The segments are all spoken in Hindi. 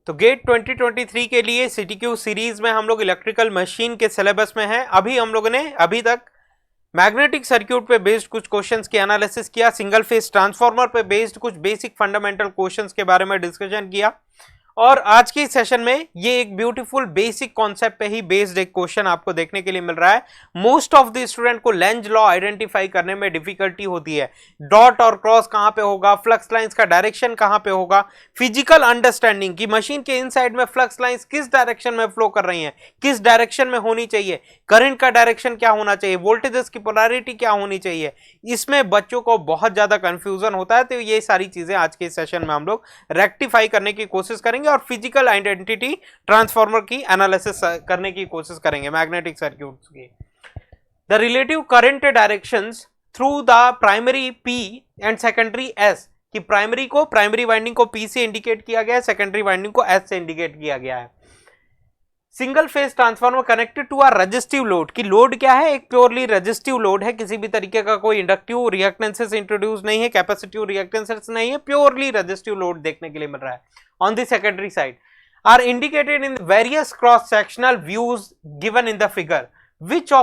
तो गेट 2023 के लिए CTQ सीरीज में हम लोग इलेक्ट्रिकल मशीन के सिलेबस में हैं। अभी हम लोगों ने अभी तक मैग्नेटिक सर्किट पे बेस्ड कुछ क्वेश्चंस की एनालिसिस किया, सिंगल फेज ट्रांसफार्मर पे बेस्ड कुछ बेसिक फंडामेंटल क्वेश्चंस के बारे में डिस्कशन किया, और आज के सेशन में ये एक ब्यूटीफुल बेसिक कॉन्सेप्ट पे ही बेस्ड एक क्वेश्चन आपको देखने के लिए मिल रहा है। मोस्ट ऑफ द स्टूडेंट को लेंज लॉ आइडेंटिफाई करने में डिफिकल्टी होती है। डॉट और क्रॉस कहां पे होगा, फ्लक्स लाइंस का डायरेक्शन कहां पे होगा, फिजिकल अंडरस्टैंडिंग की मशीन के इनसाइड में फ्लक्स लाइंस किस डायरेक्शन में फ्लो कर रही हैं, किस डायरेक्शन में होनी चाहिए, करंट का डायरेक्शन क्या होना चाहिए, वोल्टेजेस की पोलैरिटी क्या होनी चाहिए, इसमें बच्चों को बहुत ज्यादा कंफ्यूजन होता है। तो ये सारी चीजें आज के सेशन में हम लोग रेक्टिफाई करने की कोशिश करेंगे और फिजिकल आइडेंटिटी ट्रांसफार्मर की एनालिसिस करने की कोशिश करेंगे मैग्नेटिक सर्किट्स की। The relative current directions through the primary P and secondary S, कि प्राइमरी वाइंडिंग को P से इंडिकेट किया गया है, सेकेंडरी वाइंडिंग को S से इंडिकेट किया गया है। Single phase transformer connected to a resistive load, की लोड क्या है, एक प्योरली रेजिस्टिव लोड है, किसी भी तरीके का कोई इंडक्टिव रिएक्टेंसेस इंट्रोड्यूस नहीं है, कैपेसिटिव रिएक्टेंसेस नहीं है, प्योरली रेजिस्टिव लोड देखने के लिए मिल रहा है। On the secondary side are indicated in various cross sectional views given in the figure, which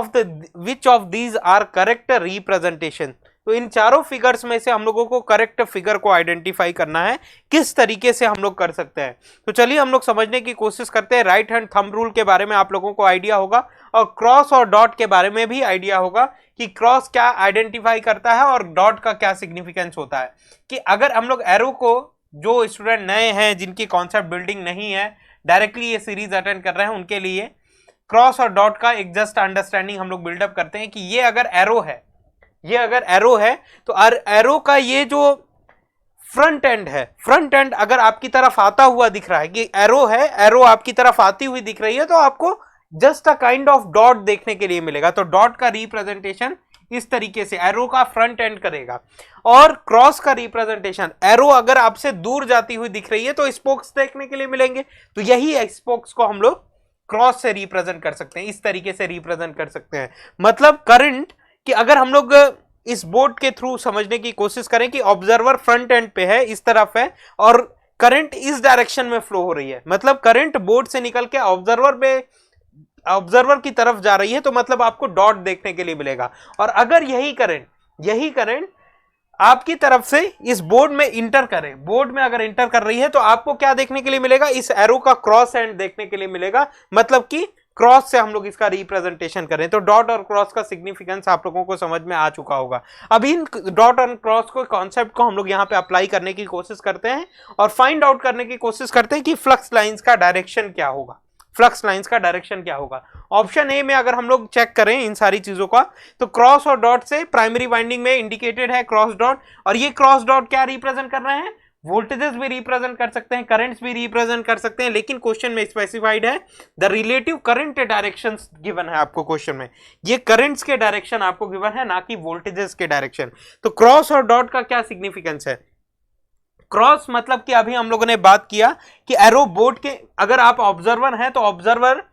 of these are correct representation. तो इन चारों फिगर्स में से हम लोगों को करेक्ट फिगर को आइडेंटिफाई करना है, किस तरीके से हम लोग कर सकते हैं। तो चलिए हम लोग समझने की कोशिश करते हैं। राइट हैंड थंब रूल के बारे में आप लोगों को आइडिया होगा, और क्रॉस और डॉट के बारे में भी आइडिया होगा कि क्रॉस क्या आइडेंटिफाई करता है और डॉट का क्या सिग्निफिकेंस होता है। कि अगर हम लोग एरो को, जो स्टूडेंट नए हैं जिनकी कॉन्सेप्ट बिल्डिंग नहीं है, डायरेक्टली ये सीरीज अटेंड कर रहे हैं, उनके लिए क्रॉस और डॉट का एक जस्ट अंडरस्टैंडिंग हम लोग बिल्डअप करते हैं कि ये अगर एरो है, तो एरो का ये जो फ्रंट एंड है, फ्रंट एंड अगर आपकी तरफ आता हुआ दिख रहा है, कि एरो है, एरो आपकी तरफ आती हुई दिख रही है, तो आपको just a kind of dot देखने के लिए मिलेगा। तो डॉट का रिप्रेजेंटेशन इस तरीके से एरो का फ्रंट एंड करेगा, और क्रॉस का रिप्रेजेंटेशन, एरो अगर आपसे दूर जाती हुई दिख रही है तो स्पोक्स देखने के लिए मिलेंगे। तो यही स्पोक्स को हम लोग क्रॉस से रिप्रेजेंट कर सकते हैं, इस तरीके से रिप्रेजेंट कर सकते हैं। मतलब करंट कि अगर हम लोग इस बोर्ड के थ्रू समझने की कोशिश करें कि ऑब्जर्वर फ्रंट एंड पे है, इस तरफ है, और करंट इस डायरेक्शन में फ्लो हो रही है, मतलब करंट बोर्ड से निकल के ऑब्जर्वर की तरफ जा रही है, तो मतलब आपको डॉट देखने के लिए मिलेगा। और अगर यही करंट आपकी तरफ से इस बोर्ड में इंटर करे, बोर्ड में अगर इंटर कर रही है, तो आपको क्या देखने के लिए मिलेगा, इस एरो का क्रॉस एंड देखने के लिए मिलेगा। मतलब कि क्रॉस से हम लोग इसका रिप्रेजेंटेशन करें, तो डॉट और क्रॉस का सिग्निफिकेंस आप लोगों को समझ में आ चुका होगा। अब इन डॉट और क्रॉस को कॉन्सेप्ट को हम लोग यहाँ पे अप्लाई करने की कोशिश करते हैं और फाइंड आउट करने की कोशिश करते हैं कि फ्लक्स लाइंस का डायरेक्शन क्या होगा, ऑप्शन ए में अगर हम लोग चेक करें इन सारी चीजों का, तो क्रॉस और डॉट से प्राइमरी वाइंडिंग में इंडिकेटेड है क्रॉस डॉट, और ये क्रॉस डॉट क्या रिप्रेजेंट कर रहे हैं, वोल्टेजेस भी रिप्रेजेंट कर सकते हैं, करंट्स भी रिप्रेजेंट कर सकते हैं, लेकिन क्वेश्चन में स्पेसिफाइड है the relative current directions given है आपको क्वेश्चन में, ये करंट्स के डायरेक्शन आपको गिवन है, ना कि वोल्टेजेस के डायरेक्शन। तो क्रॉस और डॉट का क्या सिग्निफिकेंस है, क्रॉस मतलब कि अभी हम लोगों ने बात किया कि एरो बोर्ड के, अगर आप ऑब्जर्वर हैं तो ऑब्जर्वर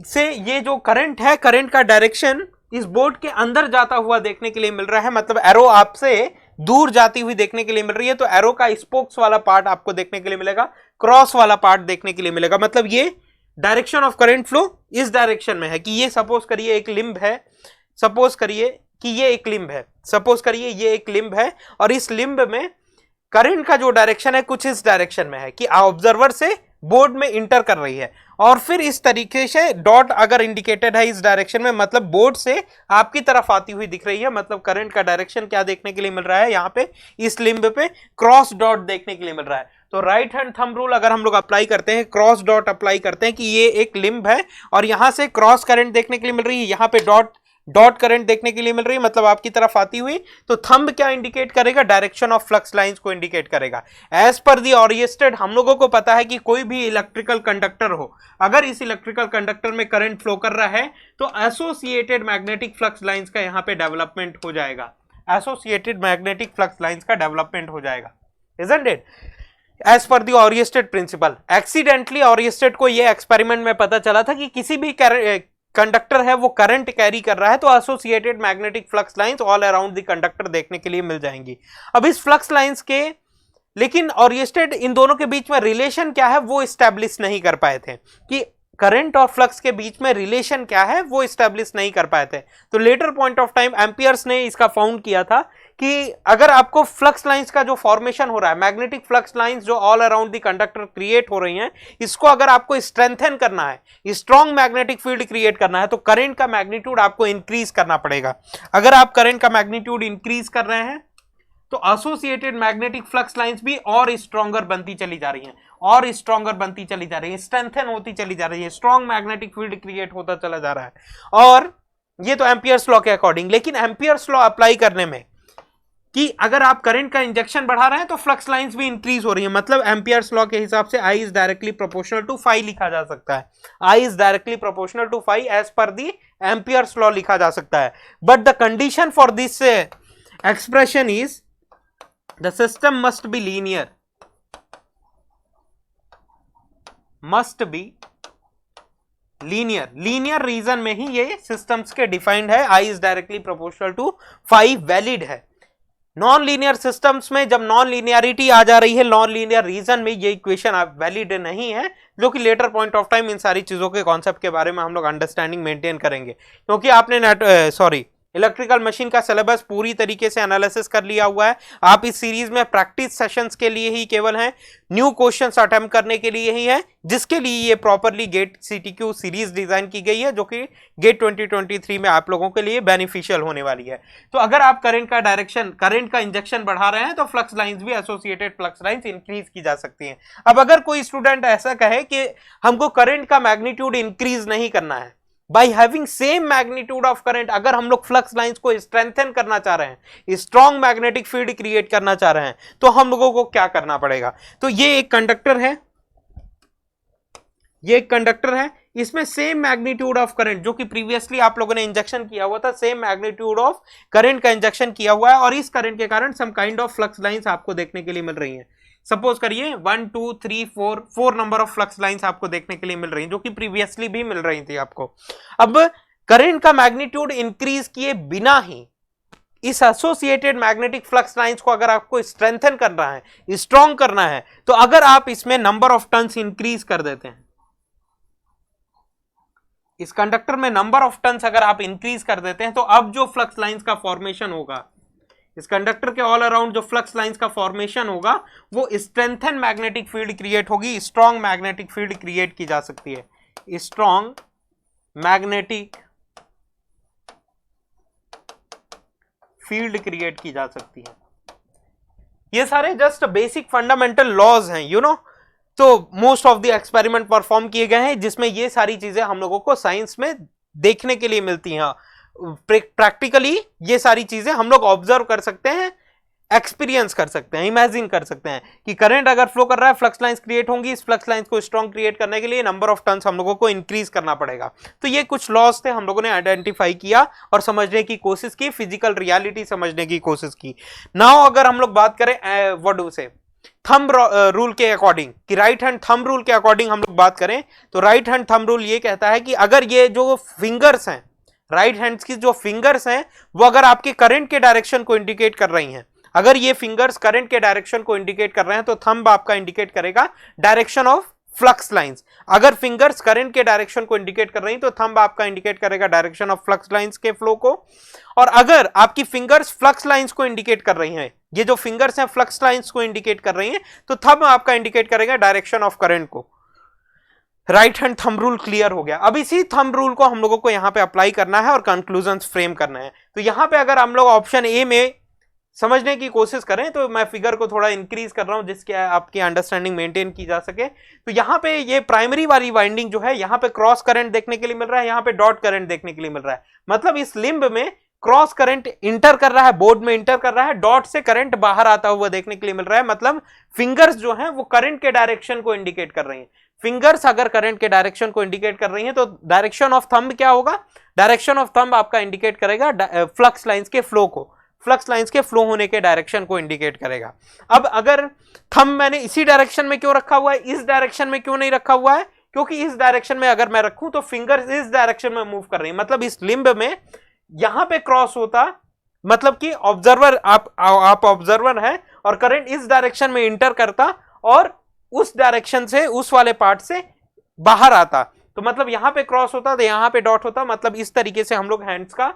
से ये जो करंट है, करंट का डायरेक्शन इस बोर्ड के अंदर जाता हुआ देखने के लिए मिल रहा है, मतलब एरो आपसे दूर जाती हुई देखने के लिए मिल रही है, तो एरो का स्पोक्स वाला पार्ट आपको देखने के लिए मिलेगा, क्रॉस वाला पार्ट देखने के लिए मिलेगा। मतलब ये डायरेक्शन ऑफ करंट फ्लो इस डायरेक्शन में है, कि ये सपोज करिए एक लिंब है, सपोज करिए ये एक लिंब है, और इस लिंब में करंट का जो डायरेक्शन है कुछ इस डायरेक्शन में है, कि ऑब्जर्वर से बोर्ड में इंटर कर रही है, और फिर इस तरीके से डॉट अगर इंडिकेटेड है इस डायरेक्शन में, मतलब बोर्ड से आपकी तरफ आती हुई दिख रही है, मतलब करंट का डायरेक्शन क्या देखने के लिए मिल रहा है, यहाँ पे इस लिंब पे क्रॉस डॉट देखने के लिए मिल रहा है। तो राइट हैंड थंब रूल अगर हम लोग अप्लाई करते हैं, क्रॉस डॉट अप्लाई करते हैं कि ये एक लिंब है और यहां से क्रॉस करंट देखने के लिए मिल रही है, यहाँ पे डॉट करंट देखने के लिए मिल रही है, मतलब आपकी तरफ आती हुई, तो थंब क्या इंडिकेट करेगा, डायरेक्शन ऑफ फ्लक्स लाइंस को इंडिकेट करेगा। एज पर दी ओरिएंटेड, हम लोगों को पता है कि कोई भी इलेक्ट्रिकल कंडक्टर हो, अगर इस इलेक्ट्रिकल कंडक्टर में करंट फ्लो कर रहा है, तो एसोसिएटेड मैग्नेटिक फ्लक्स लाइंस का यहाँ पे डेवलपमेंट हो जाएगा, isn't it? As per the oriented principle, accidentally oriented को ये एक्सपेरिमेंट में पता चला था कि किसी भी कंडक्टर है वो करंट कैरी कर रहा है, तो associated magnetic flux lines all around the conductor देखने के लिए मिल जाएंगी। अब इस फ्लक्स लाइंस के लेकिन ओरिएस्टेड इन दोनों के बीच में रिलेशन क्या है वो इस्टेब्लिश नहीं कर पाए थे, कि करंट और फ्लक्स के बीच में रिलेशन क्या है वो इस्टेब्लिश नहीं कर पाए थे। तो later point of time Ampere's ने इसका फाउंड किया था कि अगर आपको फ्लक्स लाइंस का जो फॉर्मेशन हो रहा है, मैग्नेटिक फ्लक्स लाइंस जो all around the conductor create हो रही हैं, इसको अगर आपको स्ट्रेंथन करना है, स्ट्रॉन्ग मैग्नेटिक फील्ड क्रिएट करना है, तो करंट का मैग्नीट्यूड आपको इंक्रीज करना पड़ेगा। अगर आप करंट का मैग्नीट्यूड इंक्रीज कर रहे हैं तो एसोसिएटेड मैग्नेटिक फ्लक्स लाइंस भी और स्ट्रॉन्गर बनती चली जा रही हैं, और स्ट्रॉन्गर बनती चली जा रही है, स्ट्रेंथन होती चली जा रही है, स्ट्रॉन्ग मैग्नेटिक फील्ड क्रिएट होता चला जा रहा है। और ये तो एम्पियर्स लॉ के अकॉर्डिंग। लेकिन एम्पियर्स लॉ अप्लाई करने में कि अगर आप करंट का इंजेक्शन बढ़ा रहे हैं तो फ्लक्स लाइंस भी इंक्रीज हो रही है, मतलब एम्पियर्स लॉ के हिसाब से I is directly proportional to phi लिखा जा सकता है। I is directly proportional to phi as per the Ampere's law लिखा जा सकता है। But the condition for this expression is the system must be linear, must be linear. Linear region में ही ये सिस्टम्स के डिफाइंड है। I is directly proportional to phi valid है। नॉन लीनियर सिस्टम्स में जब नॉन लीनियरिटी आ जा रही है, नॉन लीनियर रीजन में ये इक्वेशन वैलिड नहीं है, जो कि लेटर पॉइंट ऑफ टाइम इन सारी चीजों के कॉन्सेप्ट के बारे में हम लोग अंडरस्टैंडिंग मेंटेन करेंगे, क्योंकि आपने इलेक्ट्रिकल मशीन का सिलेबस पूरी तरीके से एनालिसिस कर लिया हुआ है। आप इस सीरीज में प्रैक्टिस सेशंस के लिए ही केवल हैं, न्यू क्वेश्चंस अटेम्प्ट करने के लिए ही है, जिसके लिए ये प्रॉपरली गेट सीटीक्यू सीरीज डिजाइन की गई है, जो कि गेट 2023 में आप लोगों के लिए बेनिफिशियल होने वाली है। तो अगर आप करंट का डायरेक्शन, करंट का इंजेक्शन बढ़ा रहे हैं तो फ्लक्स लाइंस भी, एसोसिएटेड फ्लक्स लाइंस इंक्रीज की जा सकती हैं। अब अगर कोई स्टूडेंट ऐसा कहे कि हमको करंट का मैग्नीट्यूड इंक्रीज नहीं करना है, by having same magnitude of current, अगर हम लोग फ्लक्स लाइंस को स्ट्रेंथन करना चाह रहे हैं, स्ट्रॉन्ग मैग्नेटिक फील्ड क्रिएट करना चाह रहे हैं, तो हम लोगों को क्या करना पड़ेगा? तो ये एक कंडक्टर है, ये एक कंडक्टर है, इसमें सेम मैग्नीट्यूड ऑफ करंट जो कि प्रीवियसली आप लोगों ने इंजेक्शन किया हुआ था, सेम मैग्नीट्यूड ऑफ करंट का इंजेक्शन किया हुआ है, और इस करंट के कारण some kind of flux lines आपको देखने के लिए मिल रही हैं। सपोज करिए 1 2 3 4 नंबर ऑफ फ्लक्स लाइंस आपको देखने के लिए मिल रही हैं, जो कि प्रीवियसली भी मिल रही थी आपको। अब करंट का मैग्नीट्यूड इंक्रीज किए बिना ही इस एसोसिएटेड मैग्नेटिक फ्लक्स लाइंस को अगर आपको स्ट्रेंथन करना है, स्ट्रॉन्ग करना है, तो अगर आप इसमें नंबर ऑफ टर्न्स इंक्रीज कर देते हैं, इस कंडक्टर में नंबर ऑफ टर्न्स अगर आप इंक्रीज कर देते हैं, तो अब जो फ्लक्स लाइंस का फॉर्मेशन होगा, इस कंडक्टर के ऑल अराउंड जो फ्लक्स लाइंस का फॉर्मेशन होगा, वो स्ट्रेंथन मैग्नेटिक फील्ड क्रिएट होगी, स्ट्रॉन्ग मैग्नेटिक फील्ड क्रिएट की जा सकती है, स्ट्रॉन्ग मैग्नेटिक फील्ड क्रिएट की जा सकती है। ये सारे जस्ट बेसिक फंडामेंटल लॉज हैं, यू नो। तो most of the experiment perform किए गए हैं जिसमें ये सारी चीजें हम लोगों को साइंस में देखने के लिए मिलती हैं। प्रैक्टिकली ये सारी चीजें हम लोग ऑब्जर्व कर सकते हैं, एक्सपीरियंस कर सकते हैं, इमेजिन कर सकते हैं कि करंट अगर फ्लो कर रहा है, फ्लक्स लाइंस क्रिएट होंगी, इस फ्लक्स लाइंस को स्ट्रॉन्ग क्रिएट करने के लिए नंबर ऑफ टर्न्स हम लोगों को इंक्रीज करना पड़ेगा। तो ये कुछ लॉस थे, हम लोगों ने आइडेंटिफाई किया और समझने की कोशिश की, फिजिकल रियलिटी समझने की कोशिश की। नाउ अगर हम लोग बात करें व्हाट डू से थंब रूल के अकॉर्डिंग, कि राइट हैंड थंब रूल के अकॉर्डिंग हम लोग बात करें, तो राइट हैंड थंब रूल ये कहता है कि अगर ये जो फिंगर्स हैं, राइट हैंड्स की जो फिंगर्स हैं, वो अगर आपके करंट के डायरेक्शन को इंडिकेट कर रही हैं, अगर ये फिंगर्स करंट के डायरेक्शन को इंडिकेट कर रहे हैं, तो थंब आपका इंडिकेट करेगा डायरेक्शन ऑफ फ्लक्स लाइंस। अगर फिंगर्स करंट के डायरेक्शन को इंडिकेट कर रही हैं, तो थंब आपका इंडिकेट करेगा डायरेक्शन ऑफ फ्लक्स लाइंस के फ्लो को। और अगर आपकी फिंगर्स फ्लक्स लाइंस को इंडिकेट कर रही हैं, ये जो फिंगर्स हैं फ्लक्स लाइंस को इंडिकेट कर रही हैं, तो थंब आपका इंडिकेट करेगा डायरेक्शन ऑफ करंट को। Right hand thumb rule clear हो गया। अब इसी थंब रूल को हम लोगों को यहां पे अप्लाई करना है और कंक्लूजन्स फ्रेम करना है। तो यहां पे अगर हम लोग ऑप्शन ए में समझने की कोशिश करें, तो मैं फिगर को थोड़ा इंक्रीज कर रहा हूं जिसके आपकी अंडरस्टैंडिंग मेंटेन की जा सके। तो यहां पे ये प्राइमरी वाली वाइंडिंग जो है, यहां पे क्रॉस करंट देखने के लिए मिल रहा है, यहां पे डॉट करंट देखने के लिए मिल रहा है। मतलब इस लिंब में क्रॉस करंट इंटर कर रहा है, बोर्ड में इंटर कर रहा है, डॉट से करंट बाहर आता हुआ देखने के लिए मिल रहा है। मतलब फिंगर्स जो हैं वो करंट के डायरेक्शन को इंडिकेट कर रही हैं। फिंगर्स अगर करंट के डायरेक्शन को इंडिकेट कर रही हैं, तो डायरेक्शन ऑफ थंब क्या होगा? डायरेक्शन ऑफ थंब आपका इंडिकेट करेगा फ्लक्स लाइंस के फ्लो को, फ्लक्स लाइंस के फ्लो होने के डायरेक्शन को इंडिकेट करेगा। अब अगर थंब मैंने इसी डायरेक्शन में क्यों रखा हुआ है, इस डायरेक्शन में क्यों नहीं रखा हुआ है? क्योंकि इस डायरेक्शन में अगर मैं रखूं तो फिंगर्स इस डायरेक्शन में मूव कर रही है। मतलब इस लिंब में यहां पे क्रॉस होता, मतलब कि ऑब्जर्वर आप ऑब्जर्वर है और करंट इस डायरेक्शन में इंटर करता और उस डायरेक्शन से, उस वाले पार्ट से बाहर आता, तो मतलब यहां पे क्रॉस होता तो यहां पे डॉट होता। मतलब इस तरीके से हम लोग हैंड्स का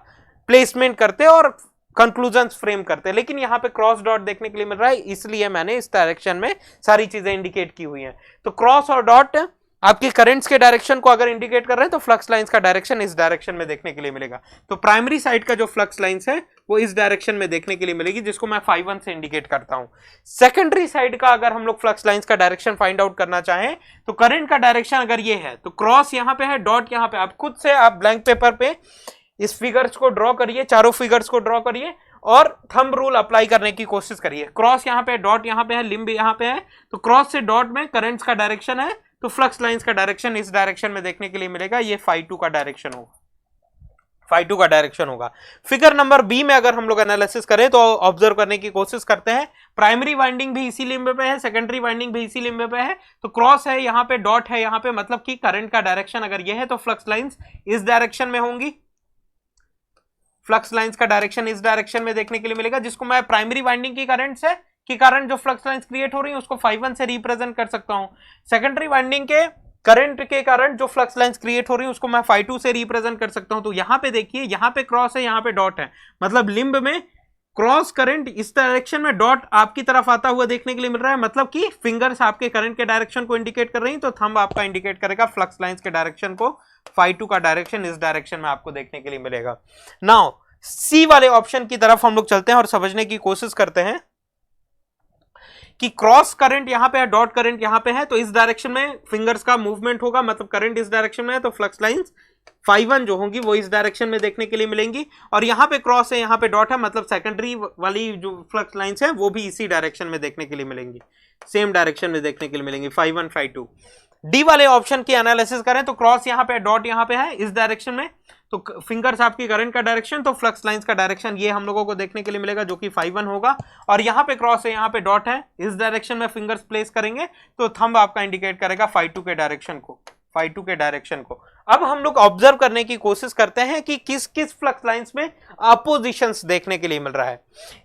प्लेसमेंट करते और कंक्लूजन्स फ्रेम करते हैं। लेकिन यहाँ पे क्रॉस डॉट देखने के लिए मिल रहा है, इसलिए मैंने इस डायरेक्शन में सारी चीजें इंडिकेट की हुई हैं। तो क्रॉस और डॉट आपके करंट्स के डायरेक्शन को अगर इंडिकेट कर रहे हैं तो फ्लक्स लाइंस का डायरेक्शन इस डायरेक्शन में देखने के लिए मिलेगा। तो प्राइमरी साइड का जो फ्लक्स लाइंस है वो इस डायरेक्शन में देखने के लिए मिलेगी, जिसको मैं φ1 से इंडिकेट करता हूं। सेकेंडरी साइड का अगर हम लोग फ्लक्स लाइंस का डायरेक्शन फाइंड आउट करना चाहें तो करंट का डायरेक्शन अगर ये है तो क्रॉस यहां पे है, डॉट यहां पे। आप खुद से आप ब्लैंक पेपर पे इस फिगर्स को ड्रॉ करिए, चारों फिगर्स को ड्रॉ करिए और थंब रूल अप्लाई करने की कोशिश करिए। क्रॉस यहाँ पे, डॉट यहाँ पे है, लिंब यहाँ पे है, तो क्रॉस से डॉट में करंट्स का डायरेक्शन है, तो फ्लक्स लाइंस का डायरेक्शन इस डायरेक्शन में देखने के लिए मिलेगा। ये φ2 का डायरेक्शन होगा, φ2 का डायरेक्शन होगा। फिगर नंबर बी में अगर हम लोग एनालिसिस करें तो ऑब्जर्व करने की कोशिश करते हैं, प्राइमरी वाइंडिंग भी इसी लिंब पे है, सेकेंडरी वाइंडिंग भी इसी लिंब पे है, तो क्रॉस है यहाँ पे, डॉट है यहाँ पे, मतलब कि करंट का डायरेक्शन अगर ये है तो फ्लक्स लाइंस इस डायरेक्शन में होंगी। फ्लक्स लाइंस का डायरेक्शन इस डायरेक्शन में देखने के लिए मिलेगा, जिसको मैं प्राइमरी वाइंडिंग की करंट से कि कारण जो फ्लक्स लाइंस क्रिएट हो रही है उसको φ1 से रिप्रेजेंट कर सकता हूं। सेकेंडरी वाइंडिंग के करंट के कारण जो फ्लक्स लाइंस क्रिएट हो रही है उसको मैं φ2 से रिप्रेजेंट कर सकता हूं। तो यहां पे देखिए, यहां पे क्रॉस है, यहां पे डॉट है, मतलब लिंब में क्रॉस करंट इस डायरेक्शन में, डॉट आपकी तरफ आता हुआ देखने के लिए मिल रहा है, मतलब कि फिंगर्स आपके करंट के डायरेक्शन को इंडिकेट कर रही हैं, तो थंब आपका इंडिकेट करेगा फ्लक्स लाइंस के डायरेक्शन को। φ2 का डायरेक्शन इस डायरेक्शन में आपको देखने के लिए मिलेगा। नाउ सी वाले ऑप्शन की तरफ हम लोग चलते हैं और समझने की कोशिश करते हैं कि क्रॉस करंट यहां पे है, डॉट करंट यहां पे है, तो इस डायरेक्शन में फिंगर्स का मूवमेंट होगा, मतलब करंट इस डायरेक्शन में है, तो फ्लक्स लाइंस φ1 जो होंगी वो इस डायरेक्शन में देखने के लिए मिलेंगी। और यहां पे क्रॉस है, यहां पे डॉट है, मतलब सेकेंडरी वाली जो फ्लक्स लाइंस है वो भी इसी डायरेक्शन में देखने के लिए मिलेंगी, सेम डायरेक्शन में देखने के लिए मिलेंगी, φ1 φ2। डी वाले ऑप्शन की एनालिसिस करें तो क्रॉस यहां पे, डॉट यहां पे है इस डायरेक्शन में, तो फिंगर्स आपकी करंट का डायरेक्शन, तो फ्लक्स लाइंस का डायरेक्शन ये हम लोगों को देखने के लिए मिलेगा जो कि φ1 होगा। और यहां पे क्रॉस है, यहां पे डॉट है, इस डायरेक्शन में फिंगर्स प्लेस करेंगे तो थंब आपका इंडिकेट करेगा φ2 के डायरेक्शन को, φ2 के डायरेक्शन को। अब हम लोग ऑब्जर्व करने की कोशिश करते हैं कि किस किस फ्लक्स लाइंस में अपोजिशंस देखने के लिए मिल रहा है।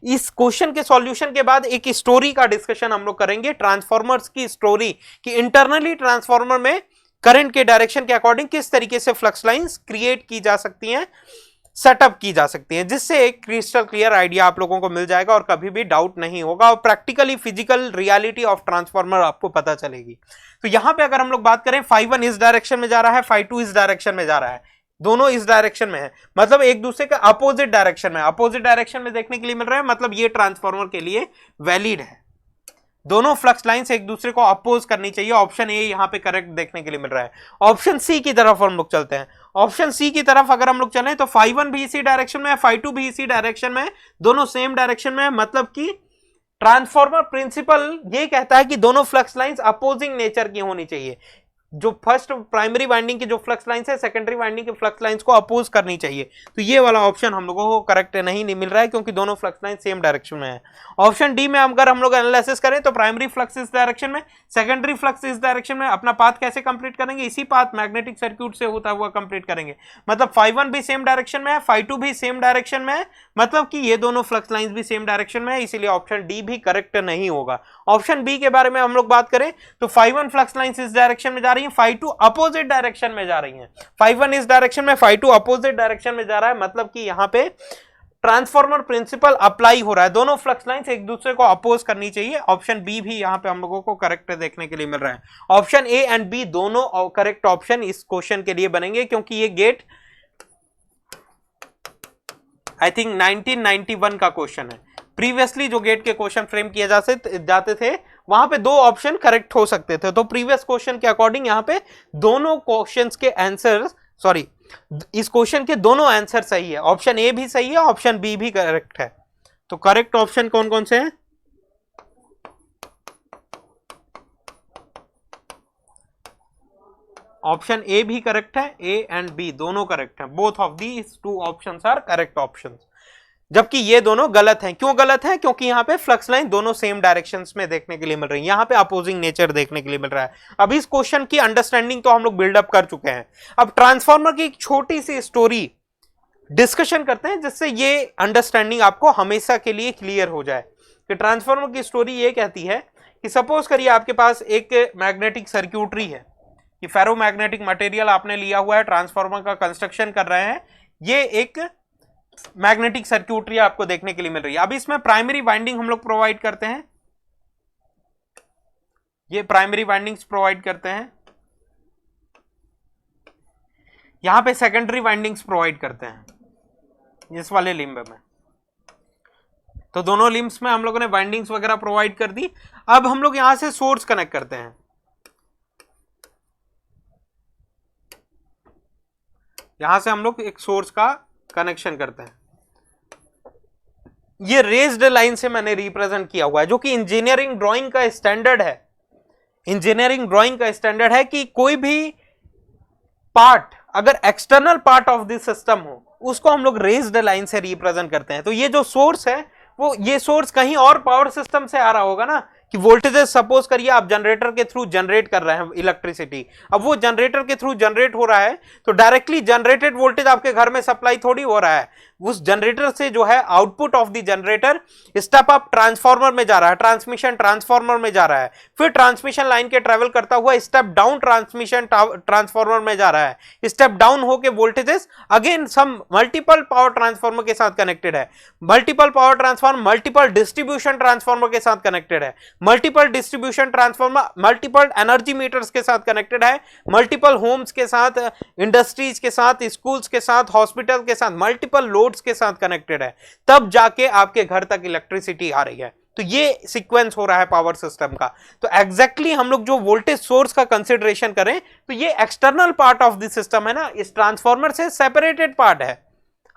इस क्वेश्चन के सॉल्यूशन के बाद एक स्टोरी का डिस्कशन हम लोग करेंगे, ट्रांसफॉर्मर्स की स्टोरी, कि इंटरनली ट्रांसफॉर्मर में करंट के डायरेक्शन के अकॉर्डिंग किस तरीके से फ्लक्स लाइंस क्रिएट की जा सकती हैं, सेटअप की जा सकती है, जिससे एक क्रिस्टल क्लियर आइडिया आप लोगों को मिल जाएगा और कभी भी डाउट नहीं होगा और practically physical reality of transformer आपको पता चलेगी। तो यहां पे अगर हम लोग बात करें, φ1 इस डायरेक्शन में जा रहा है, φ2 इस डायरेक्शन में जा रहा है, दोनों इस डायरेक्शन में है, मतलब एक दूसरे का अपोजिट डायरेक्शन में, अपोजिट डायरेक्शन में देखने के लिए मिल रहा है, मतलब ये ट्रांसफॉर्मर के लिए वैलिड है। दोनों फ्लक्स लाइंस एक दूसरे को अपोज करनी चाहिए। ऑप्शन ए यहां पे करेक्ट देखने के लिए मिल रहा है। ऑप्शन सी की तरफ हम लोग चलते हैं। ऑप्शन सी की तरफ अगर हम लोग चलें तो φ1 भी इसी डायरेक्शन में है, φ2 भी इसी डायरेक्शन में है, दोनों सेम डायरेक्शन में है, मतलब कि ट्रांसफॉर्मर प्रिंसिपल ये कहता है कि दोनों फ्लक्स लाइंस अपोजिंग नेचर की होनी चाहिए। जो फर्स्ट प्राइमरी वाइंडिंग की जो फ्लक्स लाइंस है, सेकेंडरी वाइंडिंग की फ्लक्स लाइंस को अपोज करनी चाहिए। तो ये वाला ऑप्शन हम लोगों को करेक्ट नहीं मिल रहा है, क्योंकि दोनों फ्लक्स लाइन सेम डायरेक्शन में है। ऑप्शन डी में अगर हम लोग एनालिसिस करें तो प्राइमरी फ्लक्स इस डायरेक्शन में, सेकेंडरी फ्लक्स इस डायरेक्शन में, अपना पाथ कैसे कंप्लीट करेंगे, इसी पाथ मैग्नेटिक सर्क्यूट से होता हुआ कंप्लीट करेंगे। मतलब φ1 भी सेम डायरेक्शन में है, φ2 भी सेम डायरेक्शन में है, मतलब कि ये दोनों फ्लक्स लाइंस भी सेम डायरेक्शन में है, इसीलिए ऑप्शन डी भी करेक्ट नहीं होगा। ऑप्शन बी के बारे में हम लोग बात करें तो φ1 फ्लक्स लाइंस इस डायरेक्शन में जा रही है, φ2 अपोजिट डायरेक्शन में जा रही हैं। φ1 इस डायरेक्शन में, φ2 अपोजिट डायरेक्शन में जा रहा है, मतलब कि यहां पे ट्रांसफॉर्मर प्रिंसिपल अप्लाई हो रहा है, दोनों फ्लक्स लाइंस एक दूसरे को अपोज करनी चाहिए। ऑप्शन बी भी यहां पे हम लोगों को करेक्ट देखने के लिए मिल रहा है। ऑप्शन ए एंड बी दोनों करेक्ट ऑप्शन इस क्वेश्चन के लिए बनेंगे, क्योंकि ये गेट आई थिंक 1991 का क्वेश्चन है। प्रीवियसली जो गेट के क्वेश्चन फ्रेम किए जाते थे वहां पे दो ऑप्शन करेक्ट हो सकते थे, तो प्रीवियस क्वेश्चन के अकॉर्डिंग यहां पे दोनों क्वेश्चंस के आंसर, सॉरी इस क्वेश्चन के दोनों आंसर सही है। ऑप्शन ए भी सही है, ऑप्शन बी भी करेक्ट है। तो करेक्ट ऑप्शन कौन कौन से हैं? ऑप्शन ए भी करेक्ट है, ए एंड बी दोनों करेक्ट हैं। Both of these two options are correct options, जबकि ये दोनों गलत हैं। क्यों गलत है? क्योंकि यहां पे फ्लक्स लाइन दोनों सेम डायरेक्शंस में देखने के लिए मिल रही है, यहां पे अपोजिंग नेचर देखने के लिए मिल रहा है। अब इस क्वेश्चन की अंडरस्टैंडिंग तो हम लोग बिल्डअप कर चुके हैं, अब ट्रांसफॉर्मर की एक छोटी सी स्टोरी डिस्कशन करते हैं, जिससे ये अंडरस्टैंडिंग आपको हमेशा के लिए क्लियर हो जाए कि ट्रांसफार्मर की स्टोरी ये कहती है कि सपोज करिए आपके पास एक मैग्नेटिक सर्क्यूटरी है कि फेरोमैग्नेटिक मटेरियल आपने लिया हुआ है, ट्रांसफार्मर का कंस्ट्रक्शन कर रहे हैं, ये एक मैग्नेटिक सर्क्यूटरी आपको देखने के लिए मिल रही है। अब इसमें प्राइमरी वाइंडिंग हम लोग प्रोवाइड करते हैं, ये प्राइमरी वाइंडिंग्स प्रोवाइड करते हैं, यहां पे सेकेंडरी वाइंडिंग्स प्रोवाइड करते हैं इस वाले लिम्ब में। तो दोनों लिम्ब्स में हम लोगों ने वाइंडिंग्स वगैरह प्रोवाइड कर दी। अब हम लोग यहां से सोर्स कनेक्ट करते हैं, यहां से हम लोग एक सोर्स का कनेक्शन करते हैं। ये रेज्ड लाइन से मैंने रिप्रेजेंट किया हुआ है, जो कि इंजीनियरिंग ड्राइंग का स्टैंडर्ड है। इंजीनियरिंग ड्राइंग का स्टैंडर्ड है कि कोई भी पार्ट अगर external part of this system हो उसको हम लोग रेज्ड लाइन से रिप्रेजेंट करते हैं। तो ये जो सोर्स है वो ये सोर्स कहीं और पावर सिस्टम से आ रहा होगा ना, कि वोल्टेजेस सपोज करिए आप जनरेटर के थ्रू जनरेट कर रहे हैं इलेक्ट्रिसिटी, अब वो जनरेटर के थ्रू जनरेट हो रहा है तो डायरेक्टली जनरेटेड वोल्टेज आपके घर में सप्लाई थोड़ी हो रहा है, उस जनरेटर से जो है output of the generator step up transformer में जा रहा है, ट्रांसमिशन ट्रांसफार्मर में जा रहा है, फिर ट्रांसमिशन लाइन के ट्रेवल करता हुआ स्टेप डाउन ट्रांसमिशन ट्रांसफार्मर में जा रहा है, स्टेप डाउन होके voltages again some multiple power transformer के साथ कनेक्टेड है, multiple power transformer multiple distribution transformer के साथ कनेक्टेड है, multiple distribution transformer multiple energy metres के साथ कनेक्टेड है, मल्टीपल होम्स के साथ, इंडस्ट्रीज के साथ, स्कूल्स के साथ, हॉस्पिटल के साथ, मल्टीपल लोड्स के साथ कनेक्टेड है, तब जाके आपके घर तक इलेक्ट्रिसिटी आ रही है। तो ये सीक्वेंस हो रहा है पावर सिस्टम का। तो एग्जैक्टली हम लोग जो वोल्टेज सोर्स का कंसिडरेशन करें तो ये external part of the system है ना, इस ट्रांसफार्मर से सेपरेटेड पार्ट है।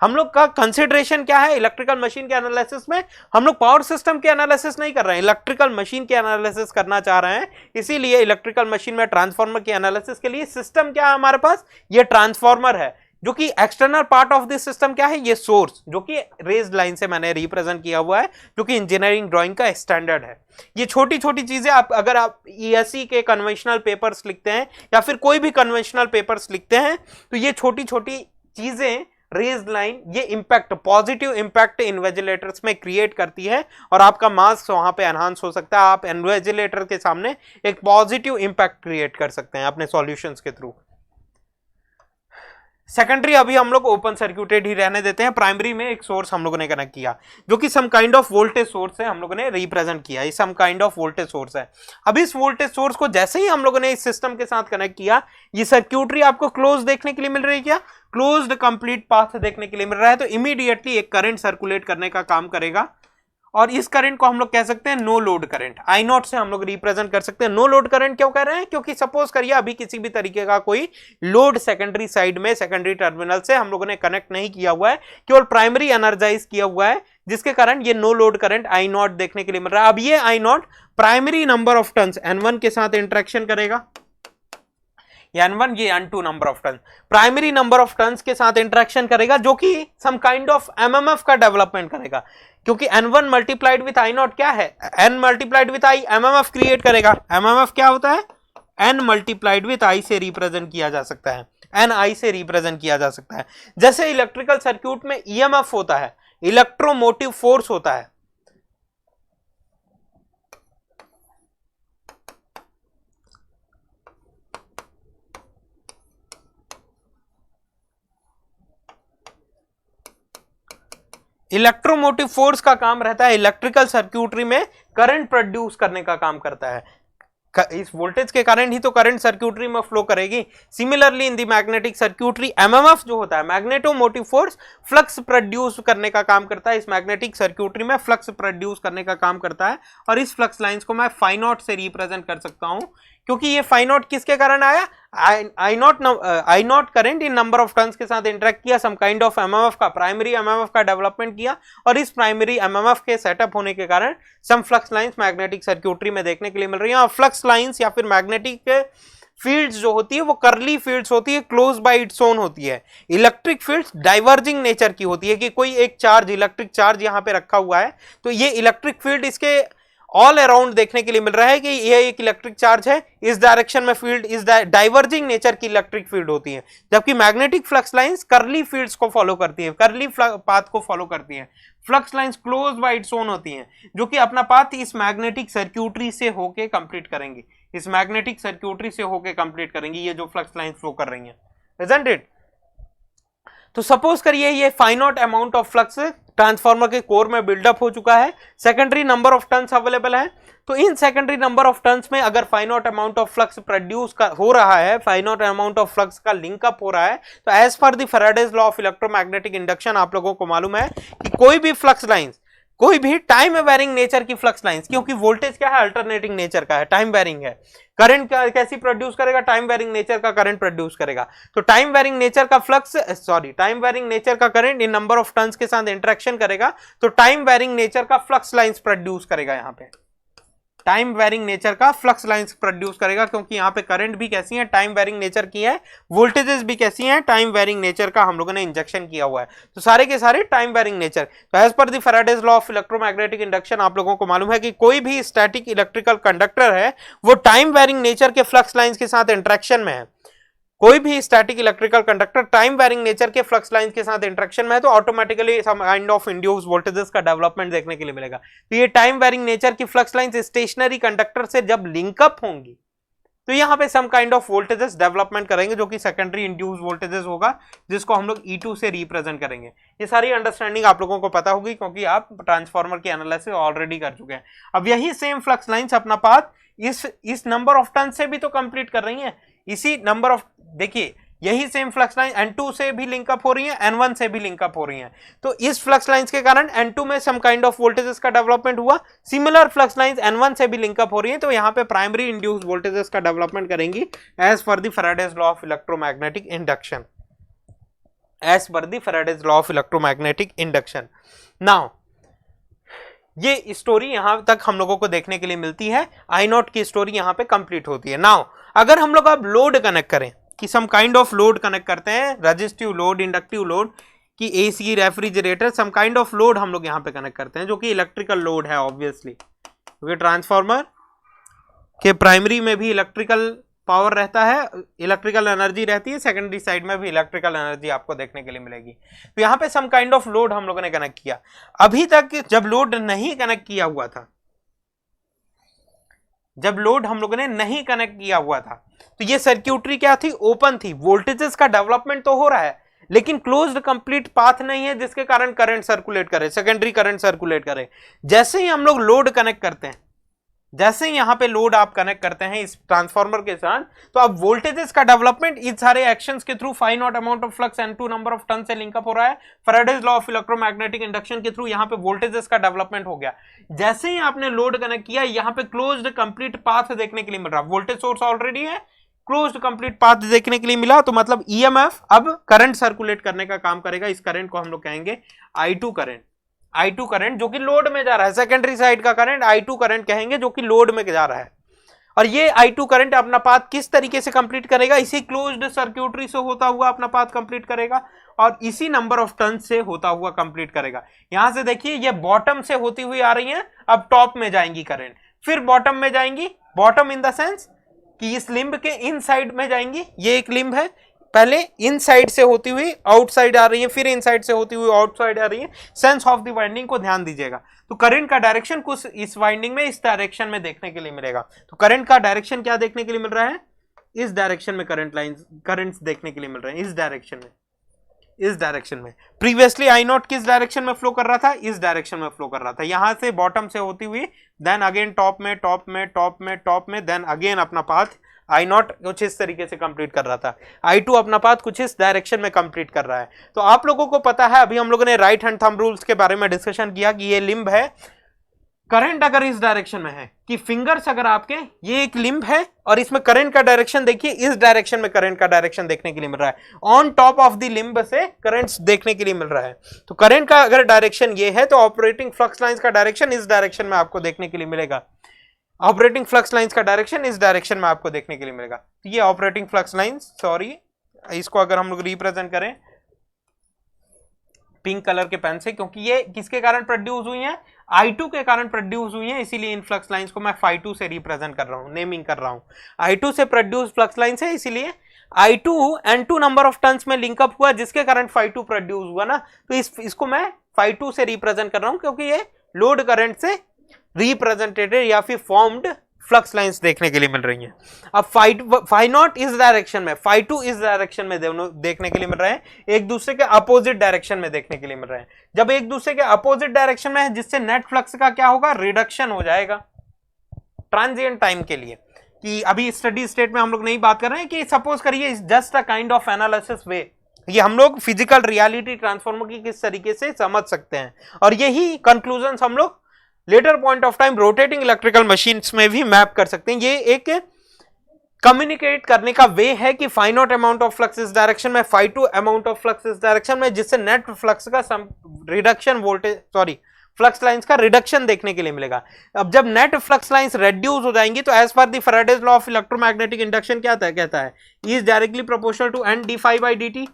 हम लोग का कंसिडरेशन क्या है इलेक्ट्रिकल मशीन के एनालिसिस में, हम लोग पावर सिस्टम के एनालिसिस नहीं कर रहे हैं, इलेक्ट्रिकल मशीन के एनालिसिस करना चाह रहे हैं। इसीलिए इलेक्ट्रिकल मशीन में ट्रांसफार्मर के एनालिसिस के लिए सिस्टम क्या है हमारे पास, ये ट्रांसफार्मर है, जो कि external part of this system क्या है, ये सोर्स, जो कि रेज्ड लाइन से मैंने रिप्रेजेंट किया हुआ है, जो कि इंजीनियरिंग ड्राइंग का स्टैंडर्ड है। ये छोटी छोटी चीजें आप अगर आप ईएससी के कन्वेंशनल पेपर्स लिखते हैं या फिर कोई भी कन्वेंशनल पेपर्स लिखते हैं तो ये छोटी छोटी चीजें रेज्ड लाइन ये इंपैक्ट, पॉजिटिव इंपैक्ट इन्विजिलेटर्स में क्रिएट करती है और आपका मार्क्स वहां पे एनहांस हो सकता है। आप इन्विजिलेटर के सामने एक पॉजिटिव इंपैक्ट क्रिएट कर सकते हैं अपने सॉल्यूशंस के थ्रू। सेकेंडरी अभी हम लोग ओपन सर्क्यूटेड ही रहने देते हैं। प्राइमरी में एक सोर्स हम लोगों ने कनेक्ट किया जो कि some kind of voltage source है, हम लोगों ने रिप्रेजेंट किया, ये some kind of voltage source है। अब इस वोल्टेज सोर्स को जैसे ही हम लोगों ने इस सिस्टम के साथ कनेक्ट किया, ये सर्क्यूटरी आपको क्लोज देखने के लिए मिल रही है, क्या क्लोज्ड कंप्लीट पाथ देखने के लिए मिल रहा है। तो इमीडिएटली एक करंट सर्कुलेट करने का काम करेगा और इस करंट को हम लोग कह सकते हैं no load current, I naught से हम लोग रिप्रेजेंट कर सकते हैं। नो लोड करंट क्यों कह रहे हैं, क्योंकि सपोज करिए अभी किसी भी तरीके का कोई लोड सेकेंडरी साइड में, सेकेंडरी टर्मिनल से हम लोगों ने कनेक्ट नहीं किया हुआ है, केवल प्राइमरी एनर्जाइज किया हुआ है, जिसके कारण ये no load current I naught देखने के लिए मिल रहा है। अब ये I naught primary number of turns N1 के साथ इंटरेक्शन करेगा, N1 ये N2 number of turn, primary number of turns के साथ इंटरेक्शन करेगा, जो कि सम काइंड ऑफ एमएमएफ का डेवलपमेंट करेगा, क्योंकि N1 multiplied with I not क्या है, N multiplied with I MMF create करेगा। एमएमएफ क्या होता है, N मल्टीप्लाइड विथ आई से रिप्रेजेंट किया जा सकता है, Ni से रिप्रेजेंट किया जा सकता है। जैसे इलेक्ट्रिकल सर्क्यूट में ईएमएफ होता है, इलेक्ट्रोमोटिव फोर्स होता है, इलेक्ट्रोमोटिव फोर्स का काम रहता है इलेक्ट्रिकल सर्क्यूटरी में करंट प्रोड्यूस करने का काम करता है। इस वोल्टेज के कारण ही तो करंट सर्क्यूटरी में फ्लो करेगी। Similarly in the magnetic circuitry MMF जो होता है, मैग्नेटोमोटिव फोर्स, फ्लक्स प्रोड्यूस करने का काम करता है। इस मैग्नेटिक सर्क्यूटरी में फ्लक्स प्रोड्यूस करने का काम करता है और इस फ्लक्स लाइंस को मैं फाई नॉट से रिप्रेजेंट कर सकता हूं, क्योंकि ये फाई नॉट किसके कारण आया, I naught current in number of turns के साथ इंटरेक्ट किया, सम काइंड ऑफ एमएमएफ का, प्राइमरी एमएमएफ का डेवलपमेंट किया और इस प्राइमरी एमएमएफ के सेटअप होने के कारण सम फ्लक्स लाइंस मैग्नेटिक सर्क्यूटरी में देखने के लिए मिल रही है। और फ्लक्स लाइंस या फिर मैग्नेटिक फील्ड्स जो होती है वो करली फील्ड्स होती है, क्लोज बाय इट्स ओन होती है। इलेक्ट्रिक फील्ड्स डाइवर्जिंग नेचर की होती है, कि कोई एक चार्ज, इलेक्ट्रिक चार्ज यहाँ पे रखा हुआ है तो ये इलेक्ट्रिक फील्ड इसके ऑल अराउंड देखने के लिए मिल रहा है कि यह एक इलेक्ट्रिक चार्ज है, इस डायरेक्शन में फील्ड इस डाइवर्जिंग नेचर की इलेक्ट्रिक फील्ड होती है, जबकि मैग्नेटिक फ्लक्स लाइंस करली फील्ड्स को फॉलो करती है, करली पाथ को फॉलो करती है। Flux lines close by its own होती हैं, जो कि अपना पाथ इस मैग्नेटिक सर्क्यूटरी से होके कंप्लीट करेंगी, इस मैग्नेटिक सर्क्यूटरी से होके कंप्लीट करेंगी ये जो फ्लक्स लाइंस फ्लो कर रही हैं, इजंट इट? तो सपोज करिए ये finite amount of flux transformer के कोर में बिल्डअप हो चुका है, secondary number of turns available है। तो इन सेकेंडरी नंबर ऑफ टर्न्स में अगर finite amount of flux produce हो रहा है, फाइनाइट अमाउंट ऑफ फ्लक्स का लिंकअप हो रहा है, तो as per the Faraday's law of electromagnetic induction आप लोगों को मालूम है कि कोई भी फ्लक्स लाइंस, कोई भी टाइम वेरिंग नेचर की फ्लक्स लाइंस, क्योंकि वोल्टेज क्या है, अल्टरनेटिंग नेचर का है, टाइम वेरिंग है, करंट कैसी प्रोड्यूस करेगा, टाइम वेरिंग नेचर का करंट प्रोड्यूस करेगा। तो टाइम वेरिंग नेचर का फ्लक्स टाइम वेरिंग नेचर का current in number of turns के साथ इंटरेक्शन करेगा, तो टाइम वेरिंग नेचर का फ्लक्स लाइंस प्रोड्यूस करेगा, यहां पे टाइम वेरिंग नेचर का फ्लक्स लाइंस प्रोड्यूस करेगा, क्योंकि यहां पे करंट भी कैसी है, टाइम वेरिंग नेचर की है, वोल्टेजेस भी कैसी हैं, टाइम वेरिंग नेचर का हम लोगों ने इंजेक्शन किया हुआ है, तो सारे के सारे टाइम वेरिंग नेचर। तो as per the Faraday's law of electromagnetic induction आप लोगों को मालूम है कि कोई भी स्टैटिक इलेक्ट्रिकल कंडक्टर है वो टाइम वेरिंग नेचर के फ्लक्स लाइंस के साथ इंटरेक्शन में है, कोई भी static electrical conductor time varying nature के फ्लक्स लाइंस के साथ इंटरेक्शन में है, तो automatically some kind of induce voltages का डेवलपमेंट देखने के लिए मिलेगा। तो ये टाइम वेरिंग नेचर की फ्लक्स लाइंस स्टेशनरी कंडक्टर से जब लिंकअप होंगी तो यहां पे some kind of voltages development करेंगे, जो कि सेकेंडरी इंड्यूस वोल्टेजेस होगा, जिसको हम लोग E2 से रिप्रेजेंट करेंगे। ये सारी अंडरस्टैंडिंग आप लोगों को पता होगी, क्योंकि आप ट्रांसफार्मर की एनालिसिस ऑलरेडी कर चुके हैं। अब यही सेम फ्लक्स लाइंस अपना पाथ इस नंबर ऑफ टर्न से भी तो कंप्लीट कर रही है, इसी नंबर ऑफ, देखिए यही सेम फ्लक्स लाइन N2 से भी लिंकअप हो रही है, N1 से भी लिंकअप हो रही है, तो इस फ्लक्स लाइंस के कारण N2 में सम काइंड ऑफ वोल्टेजेस का डेवलपमेंट हुआ, सिमिलर फ्लक्स लाइंस N1 से भी लिंकअप हो रही है, तो यहां पे प्राइमरी इंड्यूस्ड वोल्टेजेस का डेवलपमेंट करेंगी as per the Faraday's law of electromagnetic induction, as per the Faraday's law of electromagnetic induction. Now ये स्टोरी यहां तक हम लोगों को देखने के लिए मिलती है, आई नॉट की स्टोरी यहां पे कंप्लीट होती है। नाउ अगर हम लोग अब लोड कनेक्ट करें, कि some kind of load connect करते हैं, रेजिस्टिव लोड, इंडक्टिव लोड, कि AC, refrigerator, some kind of load हम लोग यहां पे कनेक्ट करते हैं, जो कि इलेक्ट्रिकल लोड है ऑब्वियसली, क्योंकि ट्रांसफार्मर के प्राइमरी में भी इलेक्ट्रिकल पावर रहता है, इलेक्ट्रिकल एनर्जी रहती है, सेकेंडरी साइड में भी इलेक्ट्रिकल एनर्जी आपको देखने के लिए मिलेगी। तो यहाँ पे सम काइंड ऑफ लोड हम लोगों ने कनेक्ट किया। अभी तक जब लोड नहीं कनेक्ट किया हुआ था, जब लोड हम लोगों ने नहीं कनेक्ट किया हुआ था, तो ये सर्क्यूटरी क्या थी, ओपन थी, वोल्टेजेस का डेवलपमेंट तो हो रहा है, लेकिन क्लोज्ड कंप्लीट पाथ नहीं है जिसके कारण करंट सर्कुलेट करे, सेकेंडरी करंट सर्कुलेट करे। जैसे ही हम लोग लोड कनेक्ट करते हैं, जैसे ही यहां पे लोड आप कनेक्ट करते हैं इस ट्रांसफार्मर के साथ, तो अब वोल्टेजेस का डेवलपमेंट इन सारे एक्शंस के through finite amount of flux N2 number of turn से लिंकअप हो रहा है, Faraday's law of electromagnetic induction के थ्रू यहां पे वोल्टेजेस का डेवलपमेंट हो गया। जैसे ही आपने लोड कनेक्ट किया, यहां पे क्लोज्ड कंप्लीट पाथ देखने के लिए मिल रहा, वोल्टेज सोर्स ऑलरेडी है, क्लोज्ड कंप्लीट पाथ देखने के लिए मिला, तो मतलब ईएमएफ अब करंट सर्कुलेट करने का काम करेगा। इस करंट को हम लोग कहेंगे I2 करंट, I2 करंट जो कि लोड में जा रहा है, सेकेंडरी साइड का करंट I2 करंट कहेंगे, जो कि लोड में जा रहा है। और ये I2 करंट अपना पाथ किस तरीके से कंप्लीट करेगा, इसी क्लोज्ड सर्क्यूटरी से होता हुआ अपना पाथ कंप्लीट करेगा, और इसी नंबर ऑफ टर्न से होता हुआ कंप्लीट करेगा। यहां से देखिए ये बॉटम से होती हुई आ रही है, अब टॉप में जाएंगी करंट, फिर बॉटम में जाएंगी, बॉटम इन द सेंस कि इस लिंब के इन साइड में जाएंगी, ये एक लिंब है, पहले इन साइड से होती हुई आउटसाइड आ रही है, फिर इन साइड से होती हुई आउटसाइड आ रही है। सेंस ऑफ द वाइंडिंग को ध्यान दीजिएगा। तो करंट का डायरेक्शन कुछ इस वाइंडिंग में इस डायरेक्शन में देखने के लिए मिलेगा। तो करंट का डायरेक्शन क्या देखने के लिए मिल रहा है, इस डायरेक्शन में करंट लाइंस, करंट्स देखने के लिए मिल रहे हैं, इस डायरेक्शन में, इस डायरेक्शन में। प्रीवियसली आई नॉट किस डायरेक्शन में फ्लो कर रहा था, इस डायरेक्शन में फ्लो कर रहा था, यहां से बॉटम से होती हुई, देन अगेन टॉप में, टॉप में, टॉप में, टॉप में, देन अगेन अपना पाथ आई नॉट कुछ इस तरीके से कंप्लीट कर रहा था, I2 अपना पाथ कुछ इस डायरेक्शन में कंप्लीट कर रहा है। तो आप लोगों को पता है, अभी हम लोगों ने राइट हैंड थंब रूल्स के बारे में डिस्कशन किया कि ये लिंब है, करंट अगर इस डायरेक्शन में है, कि फिंगर्स अगर आपके, ये एक लिंब है और इसमें करंट का डायरेक्शन देखिए, इस डायरेक्शन में करंट का डायरेक्शन देखने के लिए मिल रहा है, on top of the limb से करंट्स देखने के लिए मिल रहा है। तो करंट का अगर डायरेक्शन ये है, तो ऑपरेटिंग फ्लक्स लाइंस का डायरेक्शन इस डायरेक्शन में आपको देखने के लिए मिलेगा, ऑपरेटिंग फ्लक्स लाइंस का डायरेक्शन इस डायरेक्शन में आपको देखने के लिए मिलेगा। तो ये ऑपरेटिंग फ्लक्स लाइंस, सॉरी इसको अगर हम लोग रिप्रेजेंट करें पिंक कलर के पेन से, क्योंकि ये किसके कारण प्रोड्यूस हुई है, I2 के कारण प्रोड्यूस हुई है, इसीलिए इन फ्लक्स लाइंस को मैं phi2 से रिप्रेजेंट कर रहा हूं, नेमिंग कर रहा हूं। I2 से प्रोड्यूस फ्लक्स लाइंस है, इसीलिए I2 N2 number of turns में लिंकअप हुआ जिसके कारण phi2 प्रोड्यूस हुआ ना, तो इसको मैं phi2 से रिप्रेजेंट कर रहा हूं क्योंकि ये लोड करंट से रिप्रेजेंटेटेड या फिर फॉर्म्ड फ्लक्स लाइंस देखने के लिए मिल रही हैं। अब फाई नॉट इस डायरेक्शन में, phi2 इस डायरेक्शन में देखने के लिए मिल रहे हैं, एक दूसरे के अपोजिट डायरेक्शन में देखने के लिए मिल रहे हैं। जब एक दूसरे के अपोजिट डायरेक्शन में है, जिससे नेट फ्लक्स का क्या होगा, रिडक्शन हो जाएगा ट्रांजिएंट टाइम के लिए। कि अभी स्टडी स्टेट में हम लोग नहीं बात कर रहे हैं कि सपोज करिए just a kind of analysis way, ये हम लोग फिजिकल रियलिटी ट्रांसफॉर्मर की किस तरीके से समझ सकते हैं, और यही कंक्लूजन हम लोग later point of time rotating electrical machines में भी मैप कर सकते हैं। ये एक कम्युनिकेट करने का वे है कि फाइनोट अमाउंट ऑफ फ्लक्स इस डायरेक्शन में, phi2 अमाउंट ऑफ फ्लक्स इस डायरेक्शन में, जिससे नेट फ्लक्स का रिडक्शन फ्लक्स लाइंस का रिडक्शन देखने के लिए मिलेगा। अब जब नेट फ्लक्स लाइंस रेड्यूस हो जाएंगी तो as per the Faraday's law of electromagnetic induction क्या कहता है, is directly proportional to n d phi by dt,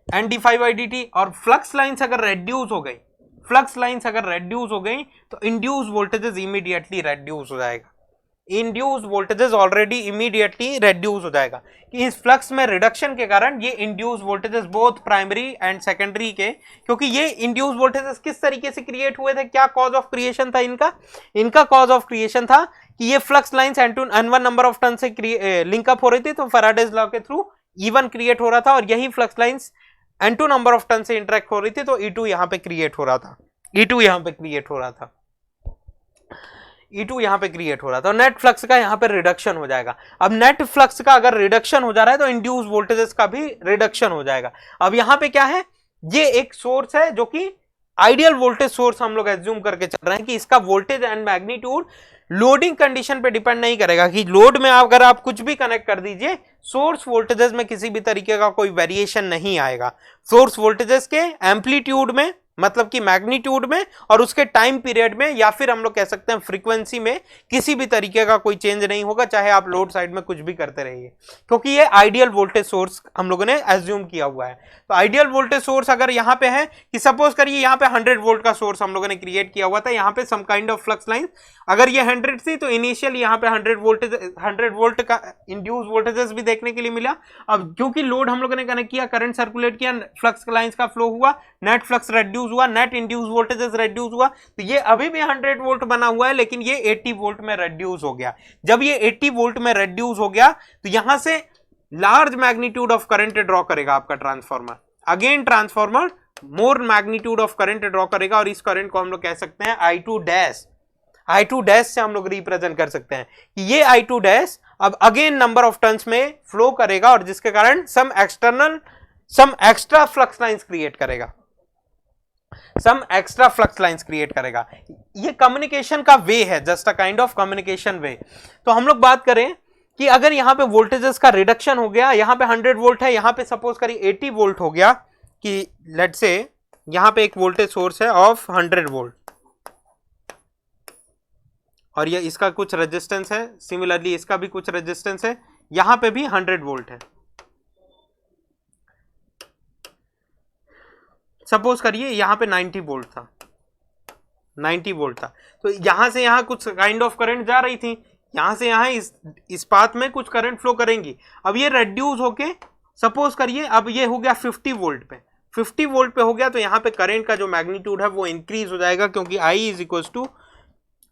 n d phi by dt। और फ्लक्स लाइंस अगर रेड्यूस हो गई, फ्लक्स लाइंस अगर रेड्यूस हो गई तो इंड्यूस वोल्टेजेस इमीडिएटली रेड्यूस हो जाएगा, induce voltages already immediately reduce हो जाएगा। कि इस फ्लक्स में रिडक्शन के कारण ये induce voltages both primary and secondary के, क्योंकि ये इंड्यूस वोल्टेजेस किस तरीके से क्रिएट हुए थे, क्या कॉज ऑफ क्रिएशन था इनका कॉज ऑफ क्रिएशन था कि ये flux lines N1 number of turn से लिंकअप हो रही थी, तो फैराडेज लॉ के थ्रू E1 क्रिएट हो रहा था, और यही flux lines N2 number of turn से इंटरेक्ट हो रही थी, तो E2 यहां पे क्रिएट हो रहा था, E2 यहां पे क्रिएट हो रहा था, E2 यहां पे क्रिएट हो रहा था। नेट फ्लक्स का यहां पे रिडक्शन हो जाएगा। अब नेट फ्लक्स का अगर रिडक्शन हो जा रहा है तो इंड्यूस वोल्टेजेस का भी रिडक्शन हो जाएगा। अब यहां पे क्या है, ये एक सोर्स है जो कि आइडियल वोल्टेज सोर्स हम लोग एज्यूम करके चल रहे हैं कि इसका voltage and magnitude loading condition पे डिपेंड नहीं करेगा, कि लोड में अगर आप कुछ भी कनेक्ट कर दीजिए, सोर्स वोल्टेजेस में किसी भी तरीके का कोई वेरिएशन नहीं आएगा। सोर्स वोल्टेजेस के एम्पलीट्यूड में, मतलब कि मैग्नीट्यूड में, और उसके टाइम पीरियड में, या फिर हम लोग कह सकते हैं फ्रीक्वेंसी में, किसी भी तरीके का कोई चेंज नहीं होगा, चाहे आप लोड साइड में कुछ भी करते रहिए, क्योंकि ये आइडियल वोल्टेज सोर्स हम लोगों ने एज्यूम किया हुआ है। तो आइडियल वोल्टेज सोर्स अगर यहाँ पे है कि सपोज करिए यहाँ पे 100 वोल्ट का सोर्स हम लोगों ने क्रिएट किया हुआ था, यहाँ पे some kind of flux line अगर ये 100 थी तो इनिशियल यहाँ पे 100 वोल्ट का इंड्यूस वोल्टेजेस भी देखने के लिए मिला। अब क्योंकि लोड हम लोगों ने कनेक्ट किया, करंट सर्कुलेट किया, फ्लक्स लाइंस का फ्लो हुआ, नेट फ्लक्स रेड्यूस हुआ, नेट इंड्यूस वोल्टेजेस रेड्यूस हुआ, तो ये अभी भी 100 वोल्ट बना हुआ है, लेकिन ये 80 वोल्ट में रेड्यूस हो गया। जब ये 80 वोल्ट में रेड्यूस हो गया तो यहां से large magnitude of current draw करेगा आपका transformer. Again transformer more magnitude of current draw करेगा, और इस करंट को हम लोग कह सकते हैं I2 डैश से हम लोग रिप्रेजेंट कर सकते हैं कि ये I2 डैश अब अगेन नंबर ऑफ टर्न्स में फ्लो करेगा, और जिसके कारण some extra flux lines create करेगा, ये कम्युनिकेशन का वे है, just a kind of communication way. तो हम लोग बात करें कि अगर यहां पे वोल्टेजेस का रिडक्शन हो गया, यहां पे 100 वोल्ट है, यहां पे सपोज करिए 80 वोल्ट हो गया, कि लेट्स से यहां पे एक वोल्टेज सोर्स है ऑफ 100 वोल्ट, और ये इसका कुछ रेजिस्टेंस है, सिमिलरली इसका भी कुछ रेजिस्टेंस है, यहां पे भी 100 वोल्ट है। सपोज करिए यहां पे 90 वोल्ट था, 90 वोल्ट था, तो यहां से यहां कुछ काइंड ऑफ करंट जा रही थी, यहां से यहां इस पाथ में कुछ करंट फ्लो करेंगी। अब ये रेड्यूस होके सपोज करिए अब ये हो गया 50 वोल्ट पे, 50 वोल्ट पे हो गया, तो यहां पे करंट का जो मैग्नीट्यूड है वो इंक्रीज हो जाएगा, क्योंकि I is equal to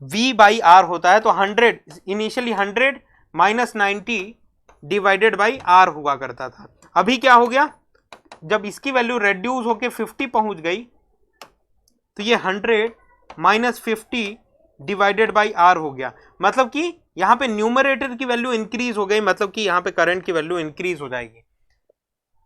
V/R होता है। तो 100 initially 100 minus 90 divided by R हुआ करता था। अभी क्या हो गया, जब इसकी वैल्यू रेड्यूस होके 50 पहुंच गई, तो ये 100 माइनस 50 डिवाइडेड बाई R हो गया, मतलब कि यहां पे न्यूमरेटर की वैल्यू इंक्रीज हो गई, मतलब कि यहां पे करंट की वैल्यू इंक्रीज हो जाएगी।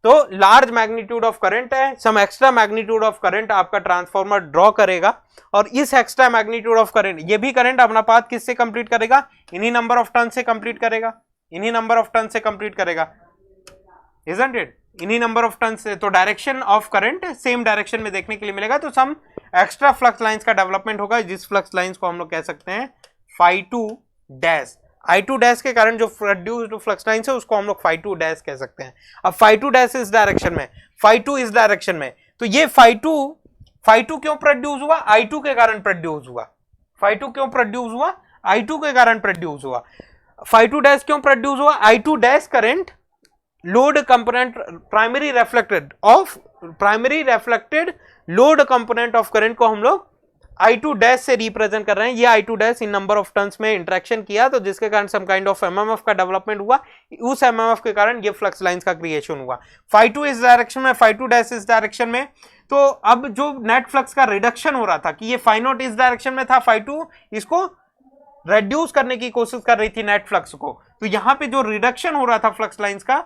तो लार्ज मैग्नीट्यूड ऑफ करंट है, some extra magnitude of current आपका ट्रांसफार्मर ड्रॉ करेगा, और इस एक्स्ट्रा मैग्नीट्यूड ऑफ करंट, ये भी करंट अपना पाथ किससे कंप्लीट करेगा, इन्हीं नंबर ऑफ टर्न से कंप्लीट करेगा, इन्हीं नंबर ऑफ टर्न से कंप्लीट करेगा, इजंट इट, इन्हीं नंबर ऑफ टर्न से। तो direction of current same direction में देखने के लिए मिलेगा, तो सम एक्स्ट्रा फ्लक्स लाइंस का डेवलपमेंट होगा, जिस फ्लक्स लाइंस को हम लोग कह सकते हैं phi2 डैश। I2 डैश के कारण जो प्रोड्यूस्ड फ्लक्स लाइंस है उसको हम लोग phi2 डैश कह सकते हैं। अब phi2 डैश इस डायरेक्शन में, phi2 इस डायरेक्शन में, तो ये phi2 φ2 क्यों प्रोड्यूस हुआ? I2 के कारण प्रोड्यूस हुआ। φ2 क्यों प्रोड्यूस हुआ? I2 के कारण प्रोड्यूस हुआ। φ2 डैश क्यों प्रोड्यूस हुआ? I2 dash current load component primary reflected load component of current को हम लोग I2 डैश से रिप्रेजेंट कर रहे हैं। ये I2 dash in number of turns में इंटरेक्शन किया तो जिसके कारण सम काइंड ऑफ एमएमएफ का डेवलपमेंट हुआ, उस एमएमएफ के कारण ये फ्लक्स लाइंस का क्रिएशन हुआ। φ2 इस डायरेक्शन में, φ2 डैश इस डायरेक्शन में। तो अब जो नेट फ्लक्स का रिडक्शन हो रहा था कि ये φ0 इस डायरेक्शन में था, φ2 इसको रेड्यूस करने की कोशिश कर रही थी नेट फ्लक्स को, तो यहां पे जो रिडक्शन हो रहा था फ्लक्स लाइंस का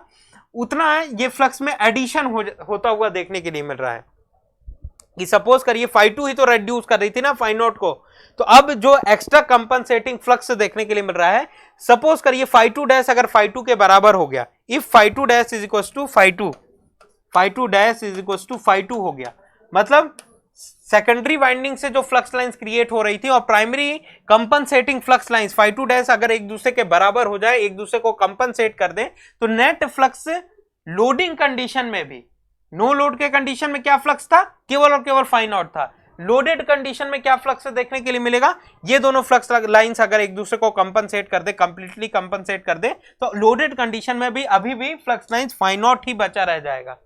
उतना ये फ्लक्स में एडिशन होता हुआ देखने के लिए मिल रहा है। कि सपोज करिए φ2 ही तो रेड्यूस कर रही थी ना φ0 को, तो अब जो एक्स्ट्रा कंपनसेटिंग फ्लक्स देखने के लिए मिल रहा है, सपोज करिए φ2 डैश अगर φ2 के बराबर हो गया, if φ2 dash is equal to φ2 dash is equal to φ2 हो गया, मतलब सेकेंडरी वाइंडिंग से जो फ्लक्स लाइंस क्रिएट हो रही थी और primary compensating flux lines φ2 dash अगर एक दूसरे के बराबर हो जाए, एक दूसरे को कंपनसेट कर दें, तो नेट फ्लक्स लोडिंग कंडीशन में भी, नो लोड के कंडीशन में क्या फ्लक्स था? केवल और केवल φ0 था। लोडेड कंडीशन में क्या फ्लक्स देखने के लिए मिलेगा? ये दोनों फ्लक्स लाइंस अगर एक दूसरे को कंपनसेट कर दे, कंप्लीटली कंपनसेट कर दे, तो लोडेड कंडीशन में भी अभी भी फ्लक्स लाइंस φ0 ही बचा रह जाएगा,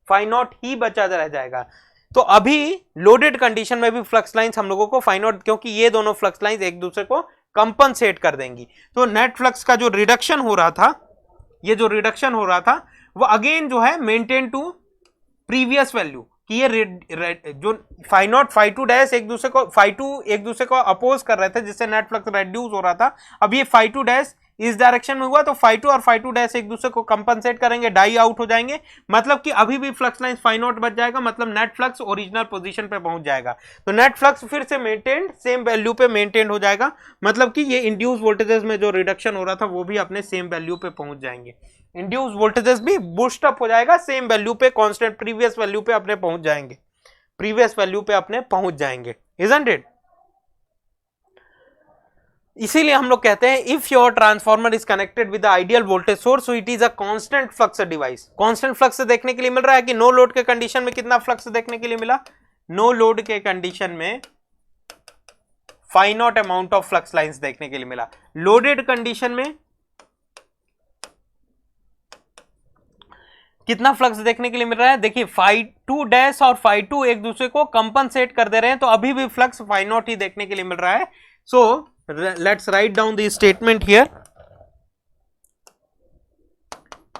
φ0 ही बचा रह जाएगा। तो अभी लोडेड कंडीशन में भी फ्लक्स लाइंस हम लोगों को φ0, क्योंकि ये दोनों फ्लक्स लाइंस एक दूसरे को कंपनसेट कर देंगी। तो नेट फ्लक्स का जो रिडक्शन हो रहा था, ये जो रिडक्शन हो रहा था वो अगेन जो है मेंटेन टू प्रीवियस वैल्यू, कि ये जो φ0 φ2 डैश एक दूसरे को φ2 एक दूसरे को अपोज कर रहे थे जिससे नेट फ्लक्स रेड्यूस हो रहा था, अब ये φ2 डैश इस डायरेक्शन में हुआ तो φ2 और φ2 डैश एक दूसरे को कंपनसेट करेंगे, डाई आउट हो जाएंगे, मतलब कि अभी भी फ्लक्स लाइंस φ0 बच जाएगा, मतलब नेट फ्लक्स ओरिजिनल पोजीशन पे पहुंच जाएगा। तो नेट फ्लक्स फिर से मेंटेन सेम वैल्यू पे मेंटेन हो जाएगा, मतलब कि ये इंड्यूस वोल्टेजेस में जो रिडक्शन हो रहा था वो भी अपने सेम वैल्यू पे पहुंच जाएंगे, इंड्यूस वोल्टेजेस भी बूस्ट अप हो जाएगा, सेम वैल्यू पे कांस्टेंट प्रीवियस वैल्यू पे अपने पहुंच जाएंगे, प्रीवियस वैल्यू पे अपने पहुंच जाएंगे, इजंट इट? इसीलिए हम लोग कहते हैं if your transformer is connected with the ideal voltage source so it is a constant flux device. Constant flux देखने के लिए मिल रहा है कि नो लोड के कंडीशन में कितना फ्लक्स देखने के लिए मिला? नो लोड के कंडीशन में φ0 अमाउंट ऑफ फ्लक्स लाइंस देखने के लिए मिला। लोडेड कंडीशन में कितना फ्लक्स देखने के लिए मिल रहा है? देखिए φ2 डैश और φ2 एक दूसरे को कंपनसेट कर दे रहे हैं, तो अभी भी फ्लक्स φ0 ही देखने के लिए मिल रहा है। So let's write down the statement here,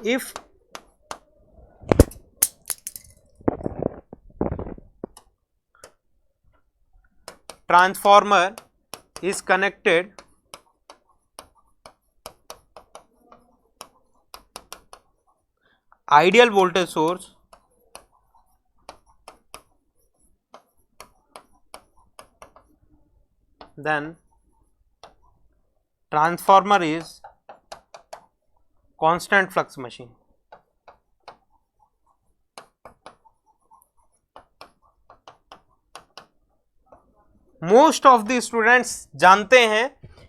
if transformer is connected ideal voltage source then transformer is constant flux machine। Most of the students जानते हैं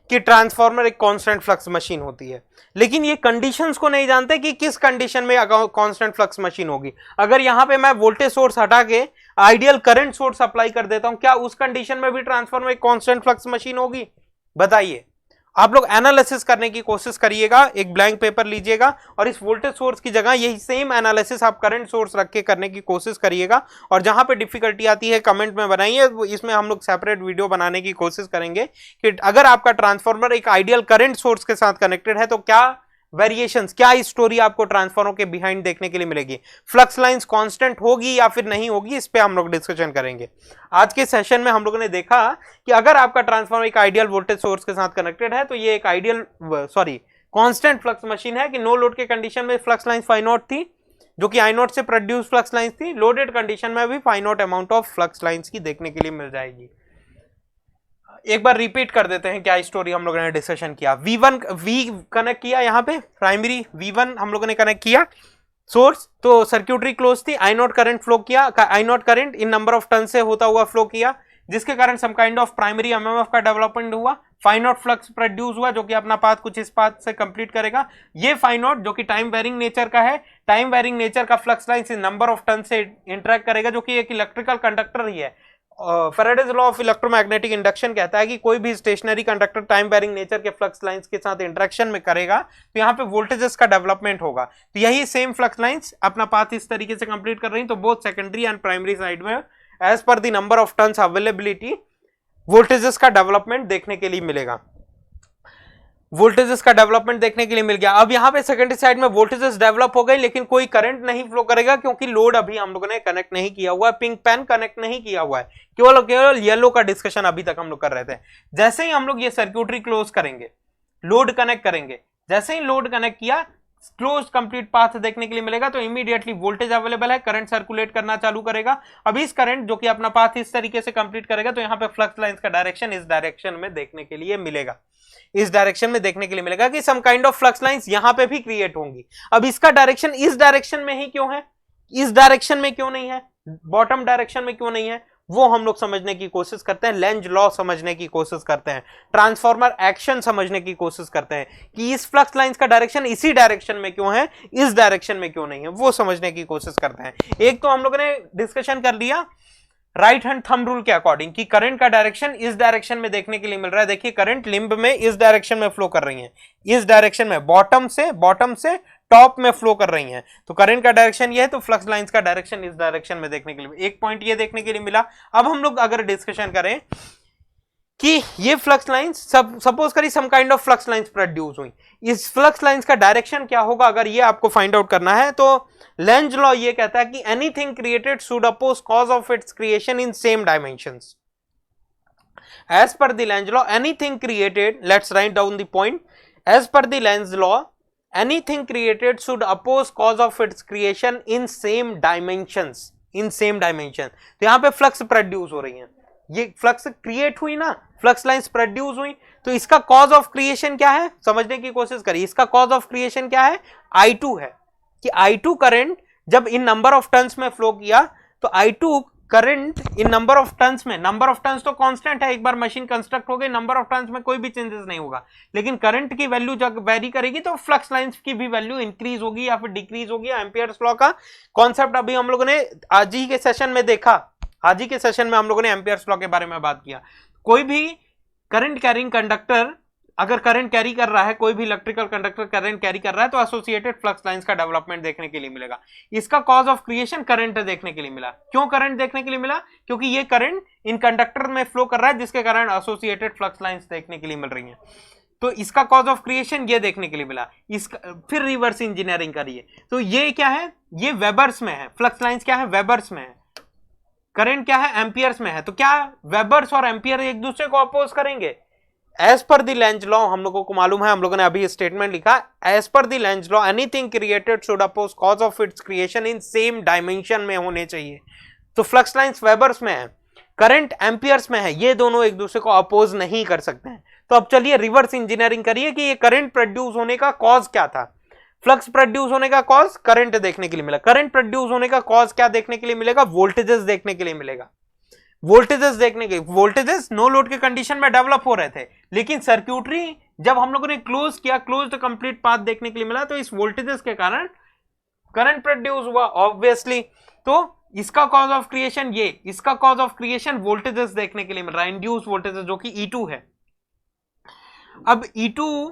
कि ट्रांसफार्मर एक कांस्टेंट फ्लक्स मशीन होती है, लेकिन ये कंडीशंस को नहीं जानते कि किस कंडीशन में कांस्टेंट फ्लक्स मशीन होगी। अगर यहां पे मैं वोल्टेज सोर्स हटा के आइडियल करंट सोर्स अप्लाई कर देता हूं, क्या उस कंडीशन में भी ट्रांसफार्मर एक कांस्टेंट फ्लक्स मशीन होगी? बताइए। आप लोग एनालिसिस करने की कोशिश करिएगा, एक ब्लैंक पेपर लीजिएगा और इस वोल्टेज सोर्स की जगह यही सेम एनालिसिस आप करंट सोर्स रख के करने की कोशिश करिएगा, और जहां पे डिफिकल्टी आती है कमेंट में बनाइए, इसमें हम लोग सेपरेट वीडियो बनाने की कोशिश करेंगे कि अगर आपका ट्रांसफार्मर एक आइडियल करंट सोर्स के साथ कनेक्टेड है तो क्या वेरिएशंस, क्या स्टोरी आपको ट्रांसफार्मर के बिहाइंड देखने के लिए मिलेगी, फ्लक्स लाइंस कांस्टेंट होगी या फिर नहीं होगी, इस पे हम लोग डिस्कशन करेंगे। आज के सेशन में हम लोगों ने देखा कि अगर आपका ट्रांसफार्मर एक आइडियल वोल्टेज सोर्स के साथ कनेक्टेड है तो ये एक आइडियल कांस्टेंट फ्लक्स मशीन है कि नो लोड के कंडीशन में फ्लक्स लाइंस φ0 थी जो कि I0 से प्रोड्यूस फ्लक्स लाइंस थी, लोडेड कंडीशन में भी φ0 अमाउंट ऑफ फ्लक्स लाइंस की देखने के लिए मिल जाएगी। एक बार रिपीट कर देते हैं क्या स्टोरी हम लोगों ने डिस्कशन किया। V कनेक्ट किया, यहाँ पे प्राइमरी V1 हम लोगों ने कनेक्ट किया सोर्स, तो सर्क्यूटरी क्लोज थी, I0 करंट फ्लो किया, I0 current in number of turn से होता हुआ फ्लो किया, जिसके कारण some kind of primary MMF का डेवलपमेंट हुआ, φ0 फ्लक्स प्रोड्यूस हुआ जो कि अपना पाथ कुछ इस पाथ से कंप्लीट करेगा। ये φ0 जो कि टाइम वेरिंग नेचर का है, टाइम वेरिंग नेचर का फ्लक्स लाइंस इन नंबर ऑफ टर्न से इंटरेक्ट करेगा जो कि एक इलेक्ट्रिकल कंडक्टर ही है, Faraday's law of electromagnetic induction कहता है कि कोई भी stationary conductor time varying nature के फ्लक्स लाइंस के साथ इंटरेक्शन में करेगा तो यहाँ पे वोल्टेजेस का डेवलपमेंट होगा। तो यही सेम फ्लक्स लाइंस अपना पाथ इस तरीके से कंप्लीट कर रही हैं। तो both secondary and primary side में as per the number of turns availability voltages का डेवलपमेंट देखने के लिए मिलेगा, वोल्टेजेस का डेवलपमेंट देखने के लिए मिल गया। अब यहाँ पे सेकेंडरी साइड में वोल्टेजेस डेवलप हो गए लेकिन कोई करंट नहीं फ्लो करेगा क्योंकि लोड अभी हम लोगों ने कनेक्ट नहीं किया हुआ है, पिंक पेन कनेक्ट नहीं किया हुआ है, केवल येलो का डिस्कशन अभी तक हम लोग कर रहे थे। जैसे ही हम लोग ये सर्क्यूटरी क्लोज करेंगे, लोड कनेक्ट करेंगे, जैसे ही लोड कनेक्ट किया क्लोज कंप्लीट पाथ देखने के लिए मिलेगा तो इमीडिएटली वोल्टेज अवेलेबल है, करंट सर्कुलेट करना चालू करेगा। अब इस करंट जो कि अपना पाथ इस तरीके से कंप्लीट करेगा तो यहाँ पे फ्लक्स लाइंस का डायरेक्शन इस डायरेक्शन में देखने के लिए मिलेगा, इस डायरेक्शन में देखने के लिए मिलेगा कि some kind of flux lines यहां पे भी क्रिएट होंगी। अब इसका डायरेक्शन इस डायरेक्शन में ही क्यों है, इस डायरेक्शन में क्यों नहीं है, बॉटम डायरेक्शन में क्यों नहीं है, वो हम लोग समझने की कोशिश करते हैं, लेंज लॉ समझने की कोशिश करते हैं, ट्रांसफॉर्मर एक्शन समझने की कोशिश करते हैं कि इस फ्लक्स लाइंस का डायरेक्शन इसी डायरेक्शन में क्यों है, इस डायरेक्शन में क्यों नहीं है, वो समझने की कोशिश करते हैं। एक तो हम लोगों ने डिस्कशन कर लिया राइट हैंड थंब रूल के अकॉर्डिंग कि करंट का डायरेक्शन इस डायरेक्शन में देखने के लिए मिल रहा है। देखिए करंट लिंब में इस डायरेक्शन में फ्लो कर रही है, इस डायरेक्शन में बॉटम से टॉप में फ्लो कर रही हैं। तो करंट का डायरेक्शन ये है तो फ्लक्स लाइंस का डायरेक्शन इस डायरेक्शन में देखने के लिए, एक पॉइंट ये देखने के लिए मिला। अब हम लोग अगर डिस्कशन करें कि ये फ्लक्स लाइंस सपोज करिए some kind of flux lines produce हुई, इस फ्लक्स लाइंस का डायरेक्शन क्या होगा अगर ये आपको फाइंड आउट करना है तो लेंज लॉ ये कहता है कि anything created should oppose cause of its creation in same dimensions. As per the Lenz law anything created, let's write down the point, as per the Lenz law anything created should oppose cause of its creation in same dimensions, in same dimension। तो यहां पे फ्लक्स प्रोड्यूस हो रही है, ये फ्लक्स क्रिएट हुई ना, फ्लक्स लाइंस प्रोड्यूस हुई, तो इसका कॉज ऑफ क्रिएशन क्या है समझने की कोशिश करिए। इसका कॉज ऑफ क्रिएशन क्या है, I2 है कि I2 करंट जब इन नंबर ऑफ टर्न्स में फ्लो किया तो I2 current in number of turns में, नंबर ऑफ टर्न्स तो कांस्टेंट है, एक बार मशीन कंस्ट्रक्ट हो गई नंबर ऑफ टर्न्स में कोई भी चेंजेस नहीं होगा, लेकिन करंट की वैल्यू जब वेरी करेगी तो फ्लक्स लाइंस की भी वैल्यू इंक्रीज होगी या फिर डिक्रीज होगी। एम्पियर्स लॉ का कॉन्सेप्ट अभी हम लोगों ने आज ही के सेशन में देखा, आज ही के सेशन में हम लोगों ने एम्पियर्स लॉ के बारे में बात किया। कोई भी करंट कैरिंग कंडक्टर अगर करंट कैरी कर रहा है, कोई भी इलेक्ट्रिकल कंडक्टर करंट कैरी कर रहा है तो एसोसिएटेड फ्लक्स लाइंस का डेवलपमेंट देखने के लिए मिलेगा। इसका कॉज ऑफ क्रिएशन करंट देखने के लिए मिला। क्यों करंट देखने के लिए मिला, क्योंकि ये करंट इन कंडक्टर में फ्लो कर रहा है जिसके कारण एसोसिएटेड फ्लक्स लाइंस देखने के लिए मिल रही हैं। तो इसका कॉज ऑफ क्रिएशन ये देखने के लिए मिला। इसका फिर रिवर्स इंजीनियरिंग करिए तो ये क्या है, ये वेबर्स में है, फ्लक्स लाइंस क्या है वेबर्स में है, करंट क्या है एम्पियर्स में है। तो क्या वेबर्स और एम्पियर एक दूसरे को अपोज करेंगे? As per the Lenz law हम लोगों को मालूम है, हम लोगों ने अभी स्टेटमेंट लिखा, as per the Lenz law anything created should oppose cause of its creation in same dimension में होने चाहिए। तो फ्लक्स लाइंस वेबर्स में है, करंट एम्पियर्स में है, ये दोनों एक दूसरे को अपोज नहीं कर सकते हैं। तो अब चलिए रिवर्स इंजीनियरिंग करिए कि ये करंट प्रोड्यूस होने का कॉज क्या था। फ्लक्स प्रोड्यूस होने का कॉज करंट देखने के लिए मिला, करंट प्रोड्यूस होने का कॉज क्या देखने के लिए मिलेगा, वोल्टेजेस देखने के लिए मिलेगा। वोल्टेजेस देखने के, वोल्टेजेस नो लोड के कंडीशन में डेवलप हो रहे थे, लेकिन सर्क्यूटरी जब हम लोगों ने क्लोज किया, क्लोज्ड कंप्लीट पाथ देखने के लिए मिला, तो इस वोल्टेजेस के कारण करंट प्रोड्यूस हुआ ऑब्वियसली। तो इसका कॉज ऑफ क्रिएशन ये, इसका कॉज ऑफ क्रिएशन वोल्टेजेस देखने के लिए मिल रहा है, इंड्यूस वोल्टेजेस जो कि E2 है। अब E2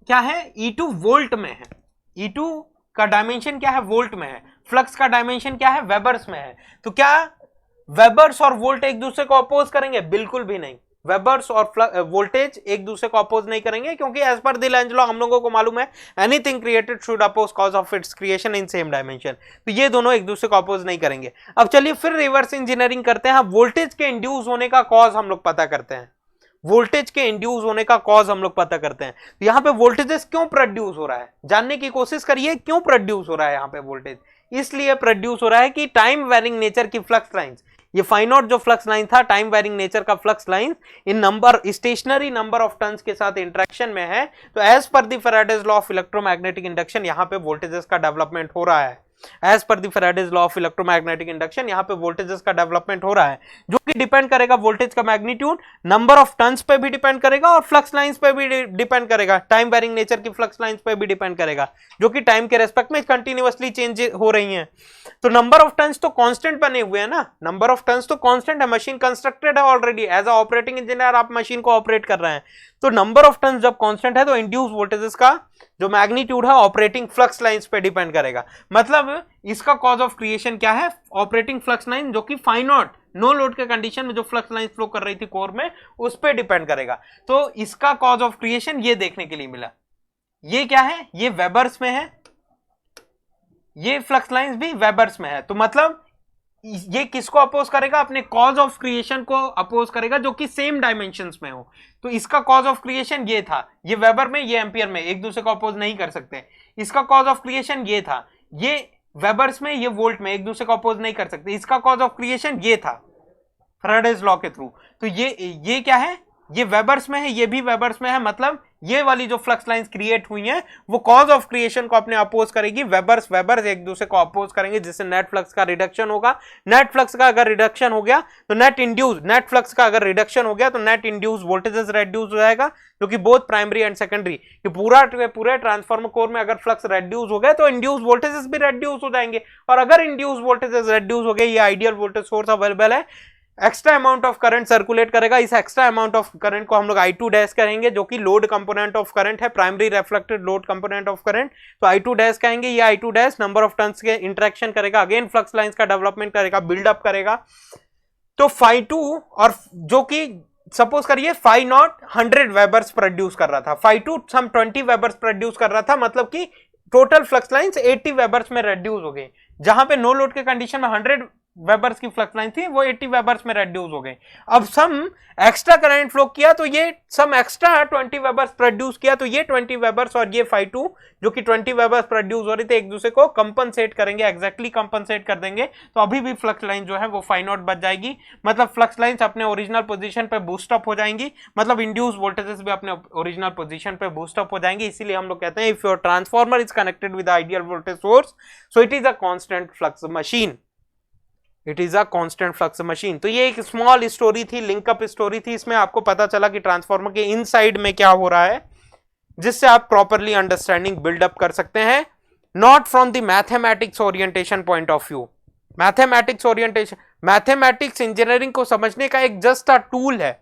क्या है, E2 वोल्ट में है, E2 का डायमेंशन क्या है, वोल्ट में है। फ्लक्स का डायमेंशन क्या है, वेबर्स में है। तो क्या वेबर्स और वोल्ट एक दूसरे को अपोज करेंगे? बिल्कुल भी नहीं, वेबर्स और वोल्टेज एक दूसरे को अपोज नहीं करेंगे, क्योंकि as per the Lenz law हम लोगों को मालूम है anything created should oppose cause of its creation in same dimension. तो ये दोनों एक दूसरे को अपोज नहीं करेंगे। अब चलिए फिर रिवर्स इंजीनियरिंग करते हैं, वोल्टेज के इंड्यूस होने का कॉज हम लोग पता करते हैं, वोल्टेज के इंड्यूस होने का कॉज हम लोग पता करते हैं। तो यहां पे वोल्टेजेस क्यों प्रोड्यूस हो रहा है, जानने की कोशिश करिए क्यों प्रोड्यूस हो रहा है यहाँ पे वोल्टेज। इसलिए प्रोड्यूस हो रहा है कि टाइम वेरिंग नेचर की फ्लक्स लाइंस, ये फाइनॉट जो फ्लक्स लाइन था, टाइम वेरिंग नेचर का flux line in number stationary number of turns के साथ इंटरेक्शन में है। तो as per the Faraday's law of electromagnetic induction यहाँ पे वोल्टेजेस का डेवलपमेंट हो रहा है। As per the Faraday's law of electromagnetic induction यहाँ पे वोल्टेजेस का डेवलपमेंट हो रहा है, जो कि डिपेंड करेगा वोल्टेज का मैग्नीट्यूड, नंबर ऑफ टर्न्स पे भी डिपेंड करेगा और फ्लक्स लाइंस पे भी डिपेंड करेगा, टाइम वेरिंग नेचर की फ्लक्स लाइंस पे भी डिपेंड करेगा, जो कि टाइम के रेस्पेक्ट में कंटिन्यूअसली चेंज हो रही हैं। तो नंबर ऑफ टर्न्स तो कांस्टेंट बने हुए हैं ना, नंबर ऑफ टर्न्स तो कांस्टेंट है, मशीन कंस्ट्रक्टेड है already, as a operating engineer आप मशीन को ऑपरेट कर रहे हैं, तो नंबर ऑफ टर्न्स जब कांस्टेंट है तो इंड्यूस वोल्टेजेस का जो मैग्नीट्यूड है ऑपरेटिंग फ्लक्स लाइंस पे डिपेंड करेगा। मतलब इसका कॉज ऑफ क्रिएशन क्या है, ऑपरेटिंग फ्लक्स लाइन, जो कि फाइनॉट नो लोड के कंडीशन में जो फ्लक्स लाइन फ्लो कर रही थी कोर में, उस पे डिपेंड करेगा। तो इसका कॉज ऑफ क्रिएशन ये देखने के लिए मिला। ये क्या है, ये वेबर्स में है, ये फ्लक्स लाइंस भी वेबर्स में है, तो मतलब ये किसको अपोज करेगा, अपने कॉज ऑफ क्रिएशन को अपोज करेगा, जो कि सेम डायमेंशंस में हो। तो इसका कॉज ऑफ क्रिएशन ये था, ये वेबर में, ये एम्पियर में, एक दूसरे को अपोज नहीं कर सकते। इसका कॉज ऑफ क्रिएशन ये था, ये वेबर्स में, ये वोल्ट में, एक दूसरे को अपोज नहीं कर सकते। इसका कॉज ऑफ क्रिएशन ये था फैराडेज लॉ के थ्रू। तो ये क्या है, ये वेबर्स में है, ये भी वेबर्स में है, मतलब ये वाली जो फ्लक्स लाइंस क्रिएट हुई हैं वो कॉज ऑफ क्रिएशन को अपने अपोज करेगी, वेबर्स एक दूसरे को अपोज करेंगे, जिससे नेट फ्लक्स का रिडक्शन होगा। नेट फ्लक्स का अगर रिडक्शन हो गया तो नेट फ्लक्स का अगर रिडक्शन हो गया तो नेट इंड्यूस वोल्टेजेस रेड्यूस हो जाएगा, जो कि बोथ प्राइमरी एंड सेकेंडरी, कि पूरे ट्रांसफार्मर कोर में अगर फ्लक्स रेड्यूस हो गया तो इंड्यूस वोल्टेजेस भी रेड्यूस हो जाएंगे, और अगर इंड्यूस वोल्टेजेस रेड्यूस हो गए, ये आइडियल वोल्टेज सोर्स अवेलेबल है, extra amount of current circulate करेगा। इस एक्स्ट्रा अमाउंट ऑफ करंट को हम लोग I2 डैश कहेंगे, जो कि लोड कंपोनेंट ऑफ करंट है, primary reflected load component of current, तो I2 डैश कहेंगे। ये I2 dash number of turns के इंटरेक्शन करेगा, अगेन फ्लक्स लाइंस का डेवलपमेंट करेगा, बिल्डअप करेगा। तो φ2, और जो कि सपोज करिए φ0 100 वेबर्स प्रोड्यूस कर रहा था, φ2 सम 20 वेबर्स प्रोड्यूस कर रहा था, मतलब कि टोटल फ्लक्स लाइंस 80 वेबर्स में रेड्यूस हो गई। जहां पे नो लोड के कंडीशन में 100 वेबर्स की फ्लक्स लाइन थी, वो 80 वेबर्स में रेड्यूस हो गई। अब सम एक्स्ट्रा करंट फ्लो किया तो ये सम एक्स्ट्रा 20 वेबर्स प्रोड्यूस किया, तो ये 20 वेबर्स और ये φ2 जो कि 20 वेबर्स प्रोड्यूस हो रही थे, एक दूसरे को कंपनसेट करेंगे, एग्जैक्टली कंपनसेट कर देंगे, तो अभी भी फ्लक्स लाइन जो है वो φ0 बच जाएगी। मतलब फ्लक्स लाइंस अपने ओरिजिनल पोजीशन पे बूस्ट अप हो जाएंगी, मतलब इंड्यूस वोल्टेजेस भी अपने ओरिजिनल पोजीशन पे बूस्ट अप हो जाएंगे। इसीलिए हम लोग कहते हैं if your transformer is connected with ideal voltage source, so it is a constant flux machine, it is a constant flux machine. तो ये एक स्मॉल स्टोरी थी, लिंकअप स्टोरी थी, इसमें आपको पता चला कि ट्रांसफार्मर के इनसाइड में क्या हो रहा है, जिससे आप प्रॉपरली अंडरस्टैंडिंग बिल्डअप कर सकते हैं, not from the mathematics orientation point of view. Mathematics orientation, mathematics engineering को समझने का एक जस्ट अ टूल है,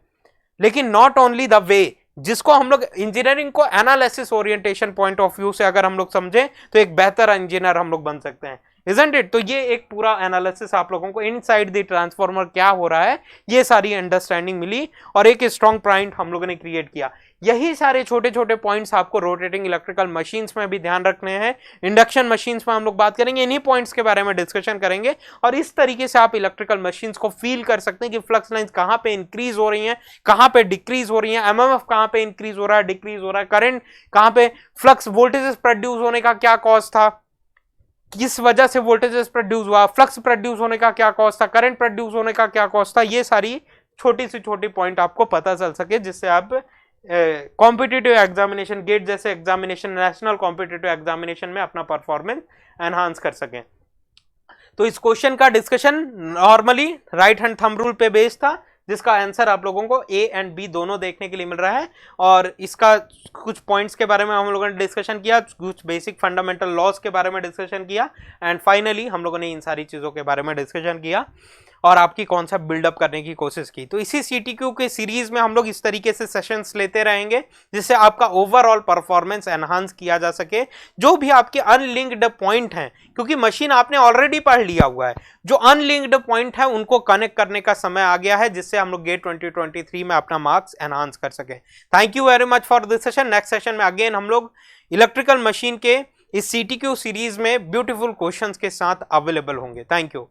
लेकिन नॉट ओनली द वे, जिसको हम लोग इंजीनियरिंग को analysis orientation point of view से अगर हम लोग समझें तो एक बेहतर इंजीनियर हम लोग बन सकते हैं, isn't it? तो ये एक पूरा एनालिसिस आप लोगों को इनसाइड द ट्रांसफार्मर क्या हो रहा है, ये सारी अंडरस्टैंडिंग मिली और एक स्ट्रॉन्ग पॉइंट हम लोगों ने क्रिएट किया। यही सारे छोटे छोटे पॉइंट्स आपको रोटेटिंग इलेक्ट्रिकल मशीन्स में भी ध्यान रखने हैं, इंडक्शन मशीन्स में हम लोग बात करेंगे, इन्हीं पॉइंट्स के बारे में डिस्कशन करेंगे, और इस तरीके से आप इलेक्ट्रिकल मशीन्स को फील कर सकते हैं कि फ्लक्स लाइंस कहाँ पे इंक्रीज हो रही हैं, कहाँ पे डिक्रीज हो रही हैं, एमएमएफ कहाँ पे इंक्रीज हो रहा है, डिक्रीज हो रहा है, करंट कहाँ पे, फ्लक्स वोल्टेजेस प्रोड्यूस होने का क्या कॉज था, किस वजह से वोल्टेजेस प्रोड्यूस हुआ, फ्लक्स प्रोड्यूस होने का क्या कॉज था, करंट प्रोड्यूस होने का क्या कॉज था, ये सारी छोटी सी छोटी पॉइंट आपको पता चल सके, जिससे आप कॉम्पिटिटिव एग्जामिनेशन, गेट जैसे एग्जामिनेशन, नेशनल कॉम्पिटिटिव एग्जामिनेशन में अपना परफॉर्मेंस एनहांस कर सकें। तो इस क्वेश्चन का discussion normally right hand thumb rule पे बेस्ड था, जिसका आंसर आप लोगों को ए एंड बी दोनों देखने के लिए मिल रहा है, और इसका कुछ पॉइंट्स के बारे में हम लोगों ने डिस्कशन किया, कुछ बेसिक फंडामेंटल लॉज के बारे में डिस्कशन किया, एंड फाइनली हम लोगों ने इन सारी चीज़ों के बारे में डिस्कशन किया और आपकी कॉन्सेप्ट बिल्डअप करने की कोशिश की। तो इसी CTQ के सीरीज में हम लोग इस तरीके से सेशंस लेते रहेंगे, जिससे आपका ओवरऑल परफॉर्मेंस एनहांस किया जा सके। जो भी आपके अनलिंक्ड पॉइंट हैं, क्योंकि मशीन आपने ऑलरेडी पढ़ लिया हुआ है, जो अनलिंक्ड पॉइंट है उनको कनेक्ट करने का समय आ गया है, जिससे हम लोग गेट 2023 में अपना मार्क्स एनहांस कर सके। Thank you very much for this session. Next session में अगेन हम लोग इलेक्ट्रिकल मशीन के इस CTQ सीरीज में ब्यूटीफुल क्वेश्चंस के साथ अवेलेबल होंगे। Thank you.